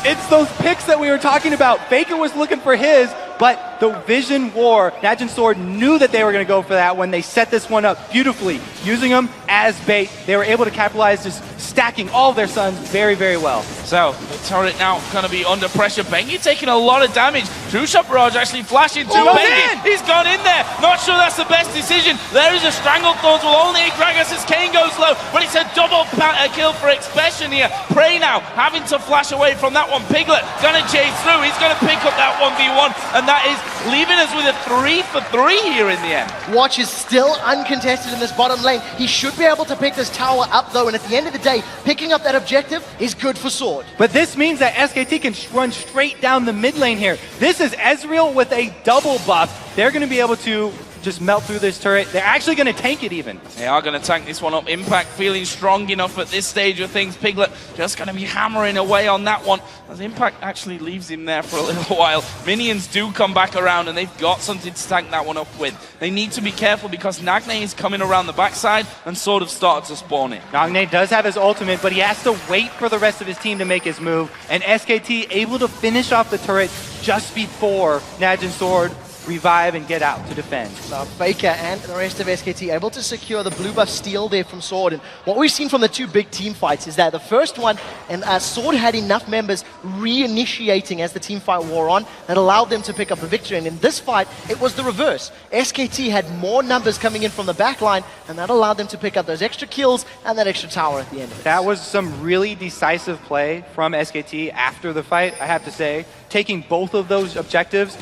It's those picks that we were talking about. Faker was looking for his, but the Vision War, Najin's Sword knew that they were going to go for that when they set this one up beautifully, using them as bait. They were able to capitalize, just stacking all of their sons very, very well. So, the turret now going to be under pressure. Bengi taking a lot of damage. True Shot Barrage actually flashing to Bengi. He's gone in there. Not sure that's the best decision. There is a Stranglethorns will only Gragas as Kane goes low, but it's a double kill for Expression here. Prey now having to flash away from that one. Piglet going to chase through. He's going to pick up that 1v1, and that is leaving us with a 3 for 3 here in the end. Watch is still uncontested in this bottom lane. He should be able to pick this tower up though, and at the end of the day, picking up that objective is good for Sword. But this means that SKT can run straight down the mid lane here. This is Ezreal with a double buff. They're going to be able to just melt through this turret. They're actually going to tank it even. They are going to tank this one up. Impact feeling strong enough at this stage of things. Piglet just going to be hammering away on that one, as Impact actually leaves him there for a little while. Minions do come back around, and they've got something to tank that one up with. They need to be careful because Nagne is coming around the backside and sort of started to spawn in. Nagne does have his ultimate, but he has to wait for the rest of his team to make his move, and SKT able to finish off the turret just before Najin Sword revive and get out to defend. Faker and the rest of SKT able to secure the blue buff steal there from Sword. And what we've seen from the two big team fights is that the first one, and Sword had enough members reinitiating as the team fight wore on that allowed them to pick up the victory. And in this fight, it was the reverse. SKT had more numbers coming in from the back line, and that allowed them to pick up those extra kills and that extra tower at the end of it. That was some really decisive play from SKT after the fight, I have to say. Taking both of those objectives,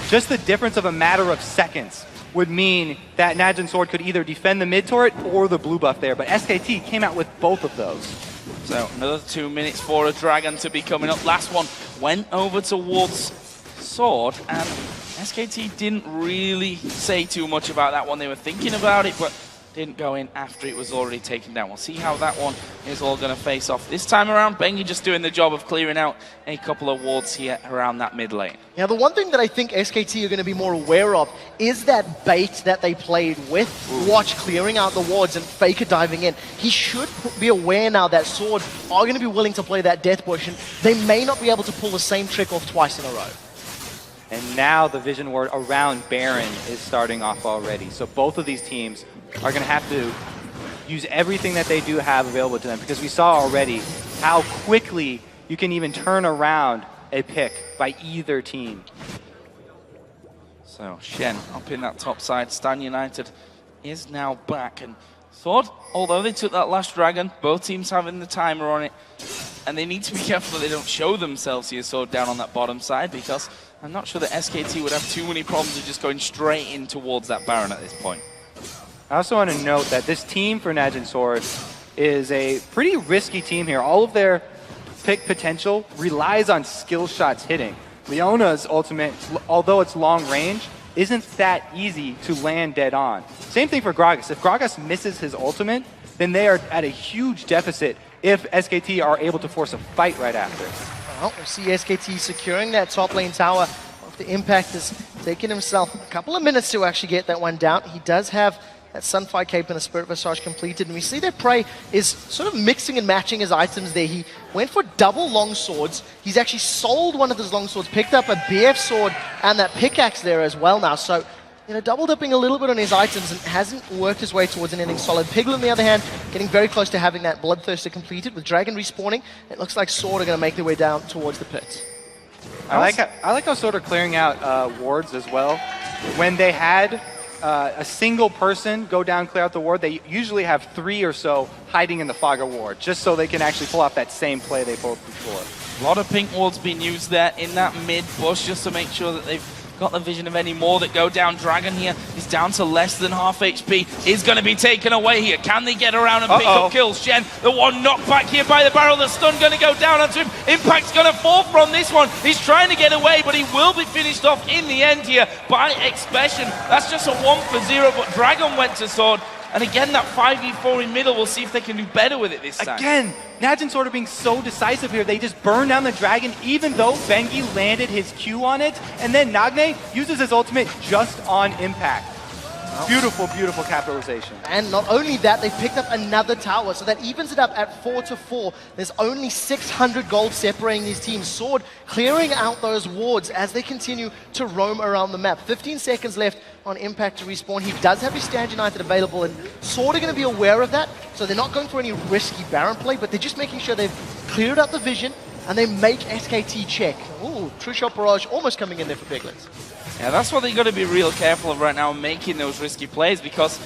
just the difference of a matter of seconds would mean that Najin Sword could either defend the mid turret or the blue buff there, but SKT came out with both of those. So another 2 minutes for a Dragon to be coming up. Last one went over towards Sword, and SKT didn't really say too much about that one. They were thinking about it, but didn't go in after it was already taken down. We'll see how that one is all going to face off. This time around, Bengi just doing the job of clearing out a couple of wards here around that mid lane. Now, the one thing that I think SKT are going to be more aware of is that bait that they played with Watch clearing out the wards and Faker diving in. He should be aware now that Sword are going to be willing to play that death push, and they may not be able to pull the same trick off twice in a row. And now the vision ward around Baron is starting off already. So both of these teams are going to have to use everything that they do have available to them, because we saw already how quickly you can even turn around a pick by either team. So Shen up in that top side. Stan United is now back, and Sword, although they took that last Dragon, both teams having the timer on it, and they need to be careful that they don't show themselves here Sword down on that bottom side, because I'm not sure that SKT would have too many problems with just going straight in towards that Baron at this point. I also want to note that this team for Najin Sword is a pretty risky team here. All of their pick potential relies on skill shots hitting. Leona's ultimate, although it's long range, isn't that easy to land dead on. Same thing for Gragas. If Gragas misses his ultimate, then they are at a huge deficit if SKT are able to force a fight right after. Well, we'll see SKT securing that top lane tower. The Impact has taken himself a couple of minutes to actually get that one down. He does have that Sunfire Cape and the Spirit Visage completed, and we see that Prey is sort of mixing and matching his items there. He went for double long swords. He's actually sold one of his long swords, picked up a BF sword and that pickaxe there as well now. So, you know, double dipping a little bit on his items and hasn't worked his way towards anything solid. Piglet, on the other hand, getting very close to having that Bloodthirster completed. With Dragon respawning, it looks like Sword are going to make their way down towards the pit. I like how Sword are clearing out wards as well. When they had a single person go down, clear out the ward, they usually have 3 or so hiding in the Fogger ward, just so they can actually pull off that same play they pulled before. A lot of pink wards being used there in that mid bush just to make sure that they've got the vision of any more that go down. Dragon here is down to less than half HP. Is going to be taken away here. Can they get around and pick up kills? Shen, the one knocked back here by the barrel. The stun going to go down onto him. Impact's going to fall from this one. He's trying to get away, but he will be finished off in the end here by Expression. That's just a 1 for 0, but Dragon went to Sword. And again, that 5v4 in middle, we'll see if they can do better with it this time. Again, Najin sort of being so decisive here. They just burn down the Dragon, even though Bengi landed his Q on it. And then Nagne uses his ultimate just on impact. Beautiful, beautiful capitalization. And not only that, they've picked up another tower, so that evens it up at 4-4. There's only 600 gold separating these teams. Sword clearing out those wards as they continue to roam around the map. 15 seconds left on Impact to respawn. He does have his Stand United available, and Sword are going to be aware of that, so they're not going for any risky Baron play, but they're just making sure they've cleared up the vision and they make SKT check. Ooh, True Shot Barrage almost coming in there for Piglets. Yeah, that's what they got to be real careful of right now, making those risky plays, because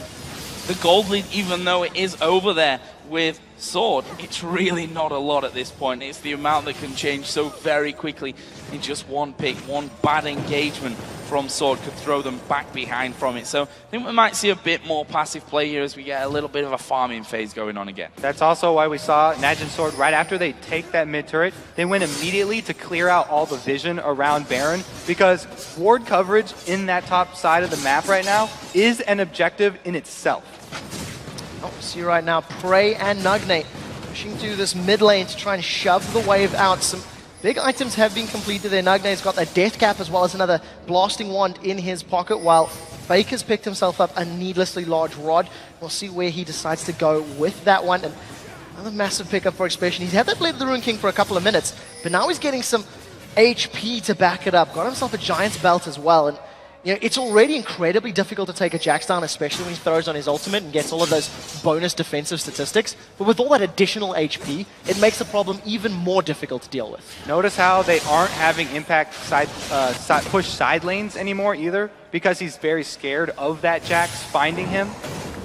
the gold lead, even though it is over there with Sword, it's really not a lot at this point. It's the amount that can change so very quickly in just one pick. One bad engagement from Sword could throw them back behind from it. So I think we might see a bit more passive play here as we get a little bit of a farming phase going on again. That's also why we saw Najin Sword right after they take that mid turret. They went immediately to clear out all the vision around Baron, because ward coverage in that top side of the map right now is an objective in itself. Oh, see right now, Prey and Nagne pushing through this mid lane to try and shove the wave out. Some big items have been completed there. Nagne's got that death cap as well as another blasting wand in his pocket, while Faker's picked himself up a needlessly large rod. We'll see where he decides to go with that one. And another massive pickup for Expression. He's had that Blade of the Ruin King for a couple of minutes, but now he's getting some HP to back it up. Got himself a Giant's Belt as well. And you know, it's already incredibly difficult to take a Jax down, especially when he throws on his ultimate and gets all of those bonus defensive statistics. But with all that additional HP, it makes the problem even more difficult to deal with. Notice how they aren't having Impact push side lanes anymore either, because he's very scared of that Jax finding him.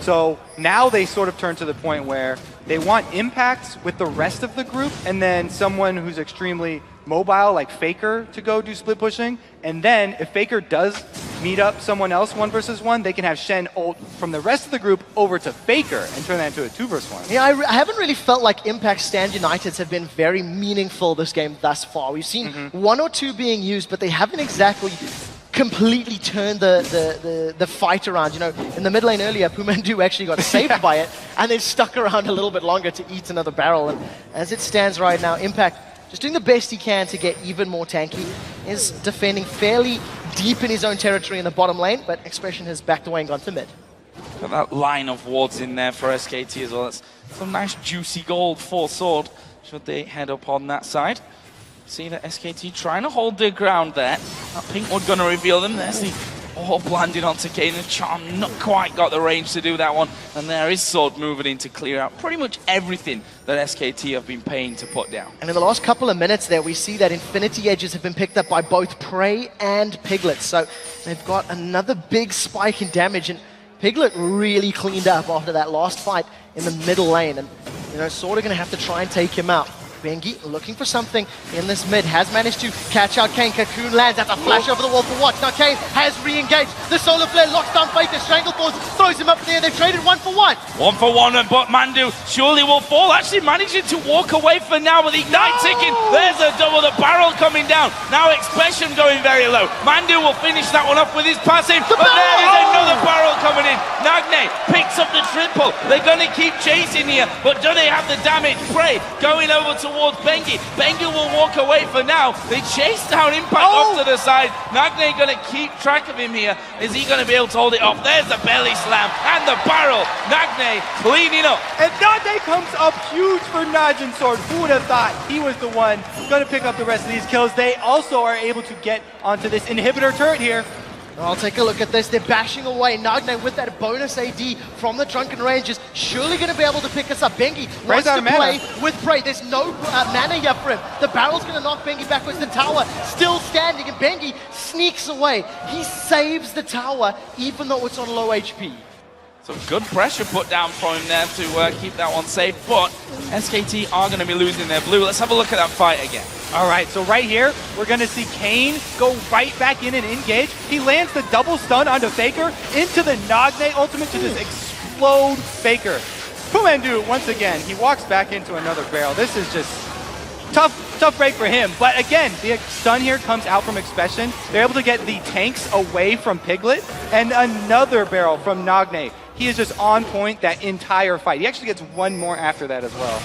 So now they sort of turn to the point where they want Impact with the rest of the group, and then someone who's extremely mobile like Faker to go do split pushing. And then if Faker does meet up someone else 1 versus 1, they can have Shen ult from the rest of the group over to Faker and turn that into a 2 versus 1. Yeah, I haven't really felt like Impact Stand Uniteds have been very meaningful this game thus far. We've seen 1 or 2 being used, but they haven't exactly completely turned the fight around. You know, in the mid lane earlier, Pumandu actually got saved by it and then stuck around a little bit longer to eat another barrel. And as it stands right now, Impact just doing the best he can to get even more tanky, is defending fairly deep in his own territory in the bottom lane, but Expression has backed away and gone to mid. Got that line of wards in there for SKT as well. That's some nice juicy gold for Sword, should they head up on that side. See that SKT trying to hold their ground there. That pink ward gonna reveal them. There's the orb landing onto Kane. The Charm not quite got the range to do that one. And there is Sword moving in to clear out pretty much everything that SKT have been paying to put down. And in the last couple of minutes there, we see that Infinity Edges have been picked up by both Prey and Piglet. So they've got another big spike in damage. And Piglet really cleaned up after that last fight in the middle lane. And, you know, sort of going to have to try and take him out. Bengi looking for something in this mid, has managed to catch out Kane. Cocoon lands, that's a flash over the wall for what? Now Kane has re-engaged. The Solar Flare locks down Faker, Strangleforce throws him up there. They've traded 1 for 1. 1 for 1, but Mandu surely will fall. Actually managing to walk away for now with the Ignite ticking. There's a double, the barrel coming down. Now Expression going very low. Mandu will finish that one off with his passive, but there is another barrel coming in. Nagne picks up the triple. They're going to keep chasing here, but do they have the damage? Prey going over towards Bengi. Bengi will walk away for now. They chase down Impact off to the side. Nagne going to keep track of him here. Is he going to be able to hold it off? There's the belly slam and the barrel. Nagne cleaning up. And Nagne comes up huge for Najin Sword. Who would have thought he was the one going to pick up the rest of these kills? They also are able to get onto this inhibitor turret here. I'll take a look at this. They're bashing away. Nagne with that bonus AD from the Drunken Rangers. Surely going to be able to pick us up. Bengi wants to play with Prey. There's no mana here for him. The barrel's going to knock Bengi backwards. The tower still standing, and Bengi sneaks away. He saves the tower, even though it's on low HP. Some good pressure put down from him there to keep that one safe, but SKT are going to be losing their blue. Let's have a look at that fight again. All right, so right here, we're going to see Kane go right back in and engage. He lands the double stun onto Faker into the Nagne ultimate to just explode Faker. Pumandu, once again, he walks back into another barrel. This is just tough break for him. But again, the stun here comes out from Expression. They're able to get the tanks away from Piglet, and another barrel from Nagne. He is just on point that entire fight. He actually gets one more after that as well.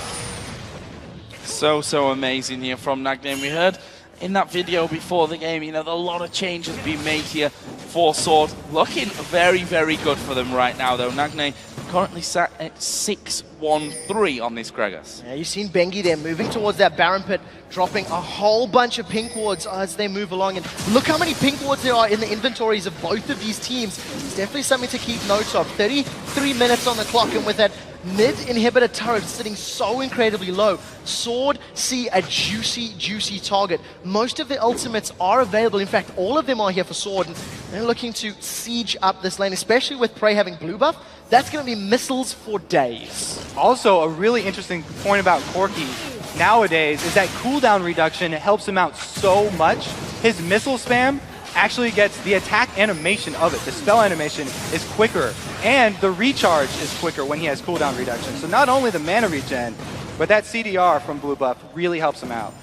So amazing here from Nagne. We heard in that video before the game, you know, a lot of changes being made here for Sword. Looking very, very good for them right now, though. Nagne currently sat at 6-1-3 on this Gragas. Yeah, you've seen Bengi there moving towards that Baron pit, dropping a whole bunch of pink wards as they move along. And look how many pink wards there are in the inventories of both of these teams. It's definitely something to keep notes of. 33 minutes on the clock, and with that mid inhibitor turret sitting so incredibly low. Sword see a juicy, juicy target. Most of the ultimates are available. In fact, all of them are here for Sword, and they're looking to siege up this lane, especially with Prey having blue buff. That's going to be missiles for days. Also, a really interesting point about Corki nowadays is that cooldown reduction helps him out so much. His missile spam actually gets the attack animation of it. The spell animation is quicker, and the recharge is quicker when he has cooldown reduction. So not only the mana regen, but that CDR from blue buff really helps him out.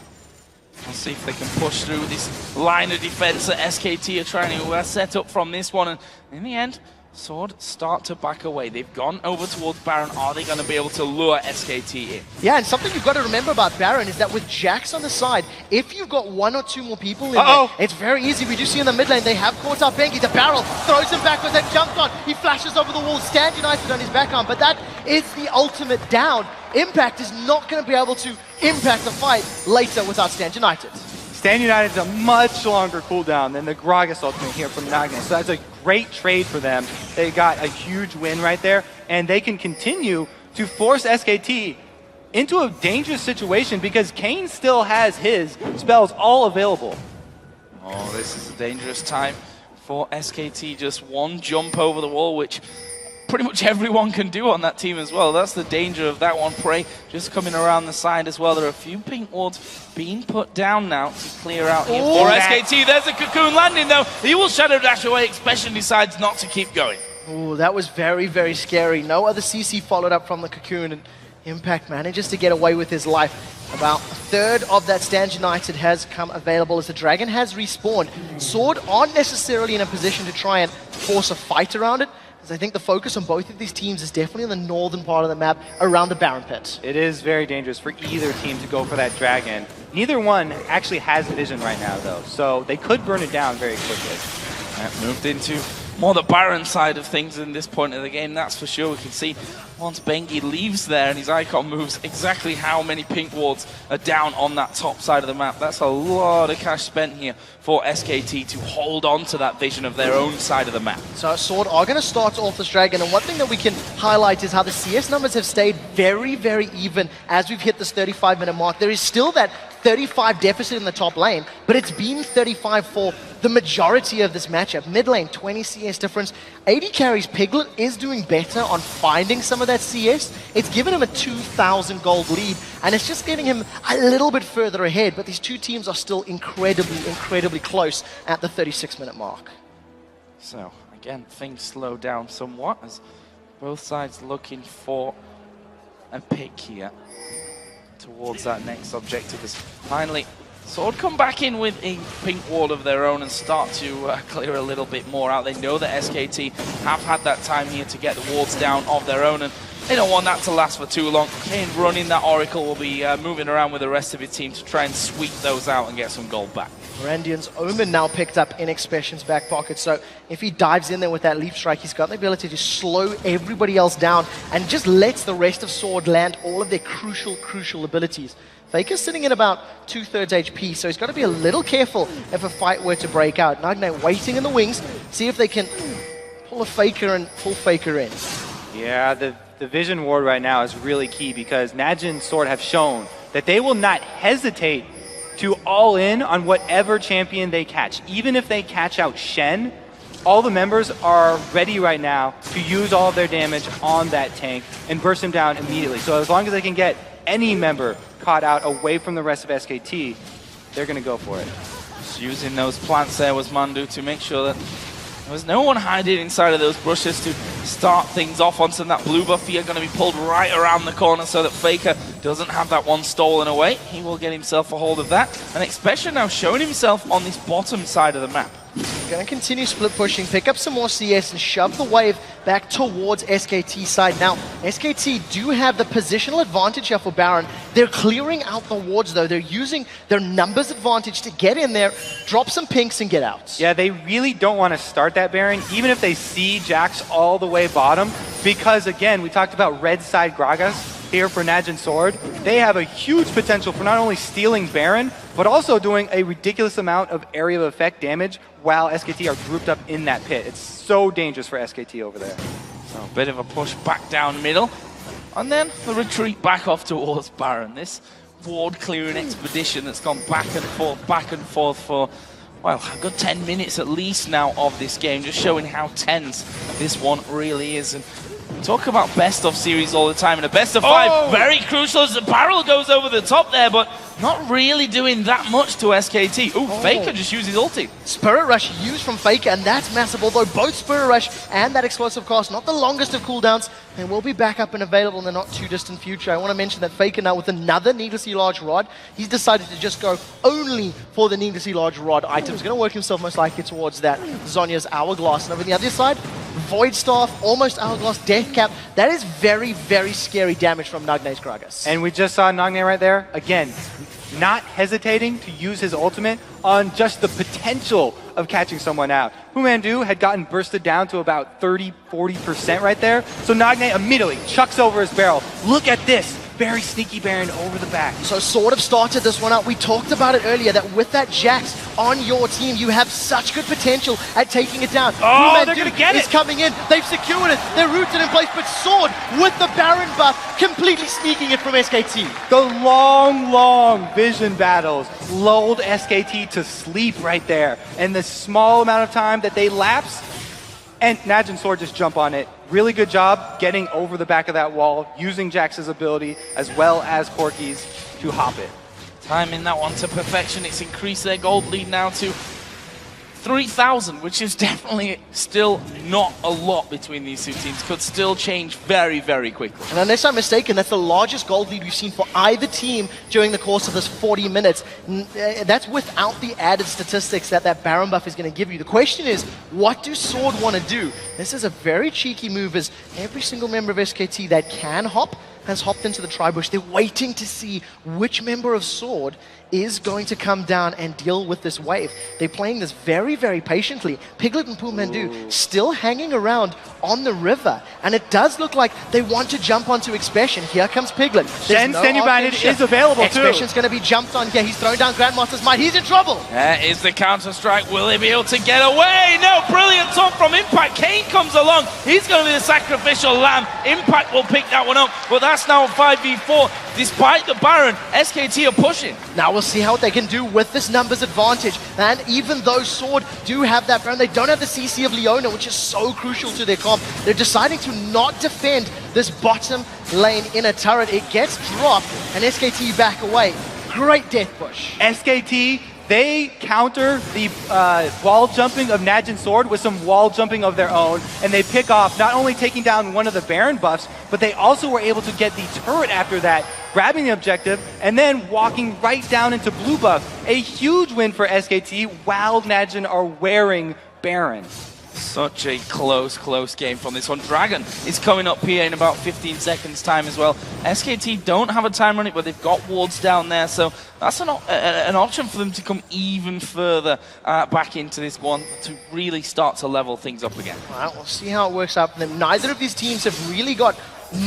We'll see if they can push through this line of defense that SKT are trying to set up from this one. And in the end, Sword start to back away. They've gone over towards Baron. Are they going to be able to lure SKT in? Yeah, and something you've got to remember about Baron is that with Jax on the side, if you've got one or two more people in there, it's very easy. We do see in the mid lane, they have caught up Bengi. The barrel throws him back with that jump on. He flashes over the wall, Stand United on his backarm, but that is the ultimate down. Impact is not going to be able to impact the fight later without Stand United. Stand United is a much longer cooldown than the Gragas ultimate here from Najin. So that's a great trade for them. They got a huge win right there, and they can continue to force SKT into a dangerous situation because Kane still has his spells all available. Oh, this is a dangerous time for SKT. Just one jump over the wall, which pretty much everyone can do on that team as well. That's the danger of that one. Prey just coming around the side as well. There are a few pink wards being put down now to clear out here for SKT. There's a cocoon landing though. He will shadow dash away. Expression decides not to keep going. Oh, that was very, very scary. No other CC followed up from the cocoon, and Impact manages to get away with his life. About a third of that Stand United has come available as the Dragon has respawned. Sword aren't necessarily in a position to try and force a fight around it, because I think the focus on both of these teams is definitely on the northern part of the map around the Baron Pit. It is very dangerous for either team to go for that Dragon. Neither one actually has vision right now though, so they could burn it down very quickly. Moved into more the Baron side of things in this point of the game, that's for sure. We can see once Bengi leaves there and his icon moves, exactly how many pink wards are down on that top side of the map. That's a lot of cash spent here for SKT to hold on to that vision of their own side of the map. So Sword are going to start off this Dragon, and one thing that we can highlight is how the CS numbers have stayed very, very even as we've hit this 35-minute mark. There is still that 35 deficit in the top lane, but it's been 35 for the majority of this matchup. Mid lane, 20 CS difference. AD carries Piglet is doing better on finding some of that CS. It's given him a 2,000 gold lead, and it's just getting him a little bit further ahead, but these two teams are still incredibly, incredibly close at the 36-minute mark. So, again, things slow down somewhat as both sides looking for a pick here towards that next objective. As finally, Sword come back in with a pink ward of their own and start to clear a little bit more out. They know that SKT have had that time here to get the wards down of their own, and they don't want that to last for too long. Kane running that Oracle will be moving around with the rest of his team to try and sweep those out and get some gold back. Randian's Omen now picked up in Expression's back pocket, so if he dives in there with that Leaf Strike, he's got the ability to slow everybody else down and just lets the rest of Sword land all of their crucial, crucial abilities. Faker's sitting in about 2/3 HP, so he's got to be a little careful if a fight were to break out. Nagne waiting in the wings, see if they can pull a Faker and pull Faker in. Yeah, the vision ward right now is really key because Najin Sword have shown that they will not hesitate to all in on whatever champion they catch. Even if they catch out Shen, all the members are ready right now to use all of their damage on that tank and burst him down immediately. So as long as they can get any member caught out away from the rest of SKT, they're going to go for it. Just using those plants there was Mandu to make sure that there was no one hiding inside of those brushes to start things off onto that blue buff. Here going to be pulled right around the corner so that Faker doesn't have that one stolen away. He will get himself a hold of that. And Expression now showing himself on this bottom side of the map. Going to continue split pushing, pick up some more CS and shove the wave back towards SKT side. Now, SKT do have the positional advantage here for Baron. They're clearing out the wards though. They're using their numbers advantage to get in there, drop some pinks and get out. Yeah, they really don't want to start that Baron, even if they see Jax all the way bottom, because again, we talked about red side Gragas here for Najin Sword. They have a huge potential for not only stealing Baron, but also doing a ridiculous amount of area of effect damage while SKT are grouped up in that pit. It's so dangerous for SKT over there. So a bit of a push back down middle. And then the retreat back off towards Baron. This ward clearing expedition that's gone back and forth for, well, a good 10 minutes at least now of this game, just showing how tense this one really is. And we talk about best of series all the time, and a best of 5, very crucial as the barrel goes over the top there, but not really doing that much to SKT. Ooh, Faker just used his ulti. Spirit Rush used from Faker, and that's massive, although both Spirit Rush and that explosive cast, not the longest of cooldowns, and will be back up and available in the not too distant future. I want to mention that Faker now with another needlessly large rod, he's decided to just go only for the needlessly large rod item. He's going to work himself most likely towards that Zhonya's Hourglass, and over the other side, Void Staff, almost Hourglass, Death Cap. That is very, very scary damage from Nagne's Gragas. And we just saw Nagne right there, again, not hesitating to use his ultimate on just the potential of catching someone out. Pumandu had gotten bursted down to about 30-40% right there, so Nagne immediately chucks over his barrel. Look at this. Very sneaky Baron over the back. So sort of started this one out. We talked about it earlier that with that Jax on your team, you have such good potential at taking it down. Oh, they're going to get it. He's coming in. They've secured it. They're rooted in place, but Sword with the Baron buff, completely sneaking it from SKT. The long vision battles lulled SKT to sleep right there. And the small amount of time that they lapse, and Najin Sword just jump on it. Really good job getting over the back of that wall, using Jax's ability as well as Corki's to hop it. Timing that one to perfection. It's increased their gold lead now to 3,000, which is definitely still not a lot between these two teams. Could still change very, very quickly. And unless I'm mistaken, that's the largest gold lead we've seen for either team during the course of this 40 minutes. That's without the added statistics that that Baron buff is going to give you. The question is, what do Sword want to do? This is a very cheeky move, as every single member of SKT that can hop has hopped into the Tribush. They're waiting to see which member of Sword is going to come down and deal with this wave. They're playing this very, very patiently. Piglet and Pumandu still hanging around on the river, and it does look like they want to jump onto Expression. Here comes Piglet. Shen standing behind it is available too. Expression's going to be jumped on here. He's throwing down Grandmaster's Might. He's in trouble. There is the counter-strike. Will he be able to get away? No, brilliant taunt from Impact. Kane comes along. He's going to be the sacrificial lamb. Impact will pick that one up, but that's now a 5v4. Despite the Baron, SKT are pushing. Now we'll see how what they can do with this numbers advantage. And even though Sword do have that Baron, they don't have the CC of Leona, which is so crucial to their comp. They're deciding to not defend this bottom lane inner turret. It gets dropped, and SKT back away. Great death push. SKT, they counter the wall jumping of Najin Sword with some wall jumping of their own, and they pick off not only taking down one of the Baron buffs, but they also were able to get the turret after that, grabbing the objective, and then walking right down into blue buff. A huge win for SKT while Najin are wearing Baron. Such a close game from this one. Dragon is coming up here in about 15 seconds time as well. SKT don't have a time on it, but they've got wards down there, so that's an option for them to come even further back into this one to really start to level things up again. All right, we'll see how it works out for them. Neither of these teams have really got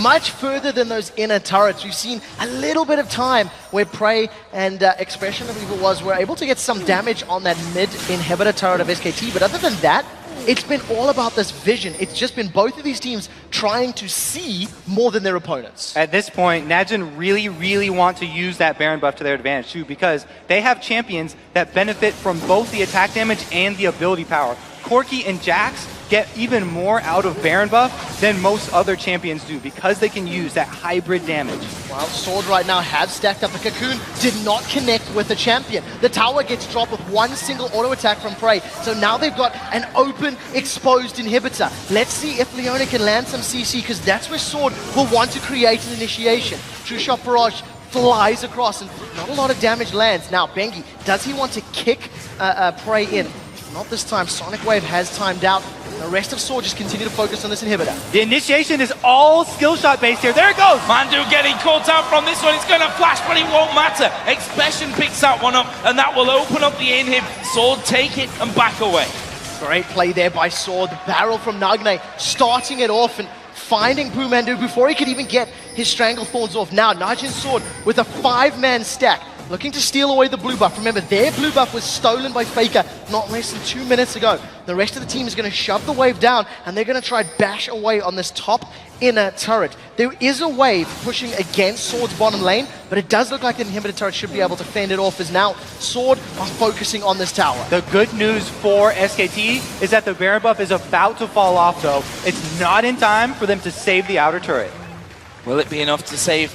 much further than those inner turrets. We've seen a little bit of time where Prey and Expression, I believe it was, were able to get some damage on that mid inhibitor turret of SKT, but other than that, it's been all about this vision. It's just been both of these teams trying to see more than their opponents. At this point, Najin really want to use that Baron buff to their advantage too, because they have champions that benefit from both the attack damage and the ability power. Corki and Jax get even more out of Baron buff than most other champions do because they can use that hybrid damage. Well, Sword right now has stacked up. The Cocoon did not connect with the champion. The tower gets dropped with one single auto attack from Prey. So now they've got an open, exposed inhibitor. Let's see if Leona can land some CC, because that's where Sword will want to create an initiation. True Shot Barrage flies across and not a lot of damage lands. Now, Bengi, does he want to kick Prey in? Not this time. Sonic Wave has timed out. The rest of Sword just continue to focus on this inhibitor. The initiation is all skill shot based here. There it goes! Mandu getting caught out from this one. It's going to flash, but it won't matter. Expression picks that one up, and that will open up the inhib. Sword take it and back away. Great play there by Sword. The barrel from Nagne starting it off and finding Pumandu before he could even get his Stranglethorns off. Now, Najin Sword with a 5-man stack. looking to steal away the blue buff. Remember, their blue buff was stolen by Faker not less than 2 minutes ago. The rest of the team is going to shove the wave down, and they're going to try bash away on this top inner turret. There is a wave pushing against Sword's bottom lane, but it does look like the inhibitor turret should be able to fend it off, as now Sword are focusing on this tower. The good news for SKT is that the Baron buff is about to fall off, though. It's not in time for them to save the outer turret. Will it be enough to save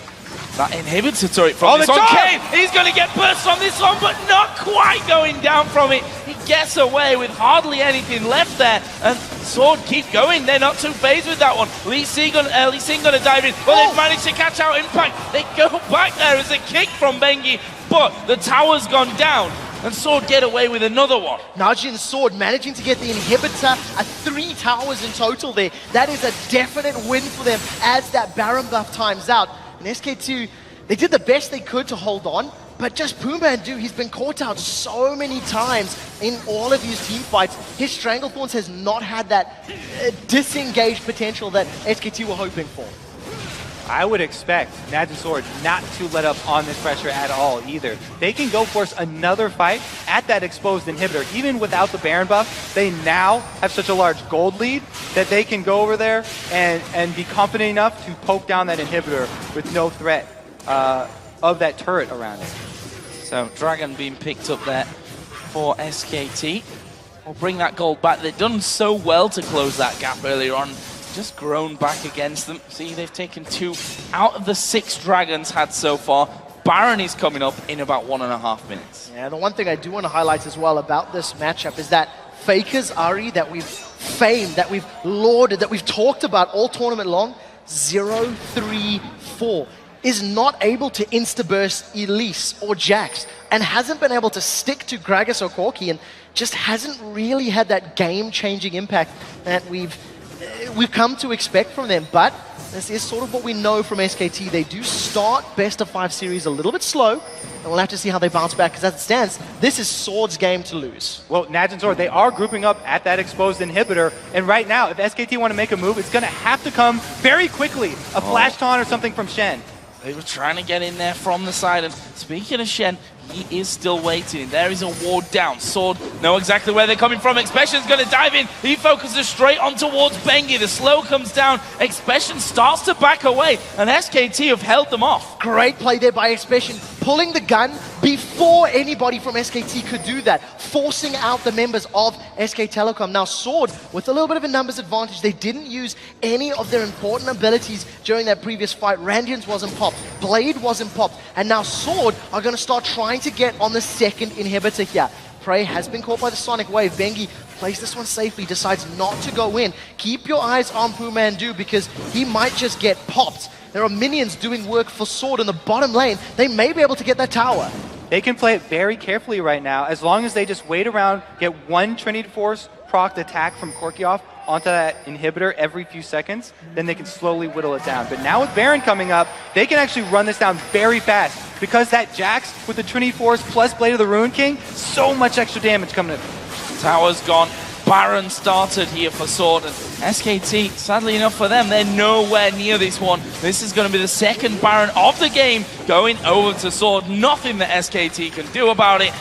that inhibitor turret from this one? Kane, he's going to get burst on this one, but not quite going down from it. He gets away with hardly anything left there, and Sword keep going. They're not too phased with that one. Lee Sin going to dive in, but they've managed to catch out Impact. They go back there as a kick from Bengi, but the tower's gone down, and Sword get away with another one. Najin Sword managing to get the inhibitor at 3 towers in total there. That is a definite win for them as that Baron buff times out. And SK2, they did the best they could to hold on, but just Pumandu, he's been caught out so many times in all of his team fights. His Stranglethorns has not had that disengaged potential that SK2 were hoping for. I would expect Najin Sword not to let up on this pressure at all either. They can go force another fight at that exposed inhibitor. Even without the Baron buff, they now have such a large gold lead that they can go over there and be confident enough to poke down that inhibitor with no threat of that turret around it. So Dragon being picked up there for SKT. Will bring that gold back. They've done so well to close that gap earlier on. Just grown back against them. See, they've taken 2 out of the 6 Dragons had so far. Baron is coming up in about 1.5 minutes. Yeah, the one thing I do want to highlight as well about this matchup is that Faker's Ahri that we've famed, that we've lauded, that we've talked about all tournament long, 0-3-4, is not able to insta-burst Elise or Jax, and hasn't been able to stick to Gragas or Corki, and just hasn't really had that game-changing impact that we've come to expect from them. But this is sort of what we know from SKT. They do start best of 5 series a little bit slow, and we'll have to see how they bounce back, because as it stands, this is Sword's game to lose. Well, Najin Sword, they are grouping up at that exposed inhibitor, and right now, if SKT want to make a move, it's going to have to come very quickly. A flash taunt or something from Shen. They were trying to get in there from the side, and speaking of Shen, he is still waiting. There is a ward down. Sword know exactly where they're coming from. Expression's going to dive in. He focuses straight on towards Bengi. The slow comes down. Expression starts to back away, and SKT have held them off. Great play there by Expression, pulling the gun before anybody from SKT could do that, forcing out the members of SK Telecom. Now Sword, with a little bit of a numbers advantage, they didn't use any of their important abilities during that previous fight. Randians wasn't popped, Blade wasn't popped, and now Sword are going to start trying to get on the second inhibitor here. Prey has been caught by the Sonic Wave. Bengi plays this one safely, decides not to go in. Keep your eyes on Pumandu, because he might just get popped. There are minions doing work for Sword in the bottom lane. They may be able to get that tower. They can play it very carefully right now, as long as they just wait around, get one Trinity Force proc attack from Corki off onto that inhibitor every few seconds, then they can slowly whittle it down. But now with Baron coming up, they can actually run this down very fast, because that Jax with the Trinity Force plus Blade of the Ruin King, so much extra damage coming in. Tower's gone. Baron started here for Sword, and SKT, sadly enough for them, they're nowhere near this one. This is going to be the second Baron of the game going over to Sword. Nothing that SKT can do about it,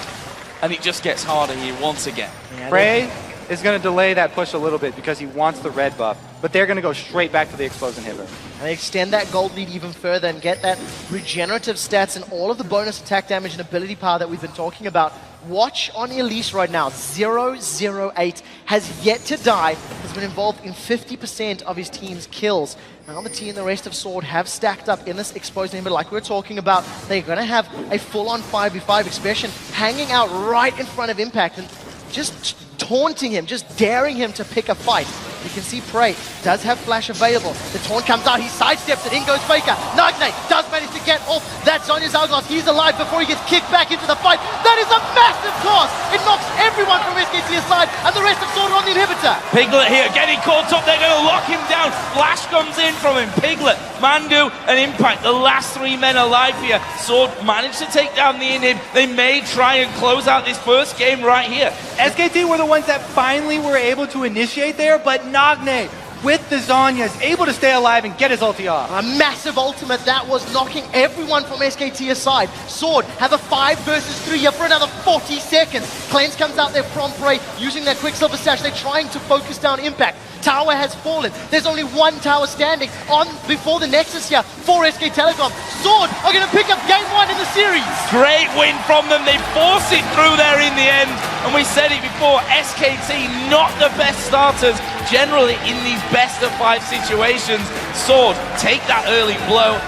and it just gets harder here once again. Prey is going to delay that push a little bit because he wants the red buff, but they're going to go straight back to the exposed inhibitor. And they extend that gold lead even further and get that regenerative stats and all of the bonus attack damage and ability power that we've been talking about. Watch on Elise right now. 008 has yet to die, has been involved in 50% of his team's kills. Now the team and the rest of Sword have stacked up in this exposed inhibitor like we were talking about. They're going to have a full-on 5v5 Expression hanging out right in front of Impact and just taunting him, just daring him to pick a fight. You can see Prey does have flash available. The taunt comes out, he sidesteps it, in goes Faker. Najin does manage to get off that Zonya's Hourglass. He's alive before he gets kicked back into the fight. That is a massive toss. It knocks everyone from SKT aside, and the rest of Sword are on the inhibitor. Piglet here, getting caught up. They're going to lock him down. Flash comes in from him. Piglet, Mandu, and Impact, the last 3 men alive here. Sword managed to take down the inhib. They may try and close out this first game right here. SKT were the ones that finally were able to initiate there, but Nagne with the Zanya is able to stay alive and get his ulti off. A massive ultimate that was knocking everyone from SKT aside. Sword have a 5 versus 3 here for another 40 seconds. Cleanse comes out there from Prey using their Quicksilver Sash. They're trying to focus down Impact. Tower has fallen. There's only one tower standing on before the Nexus here for SK Telecom. Sword are going to pick up game 1 in the series. Great win from them. They force it through there in the end. And we said it before, SKT not the best starters generally in these best of 5 situations. Sword take that early blow.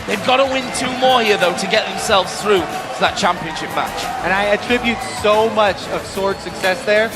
They've got to win 2 more here though to get themselves through to that championship match. And I attribute so much of Sword's success there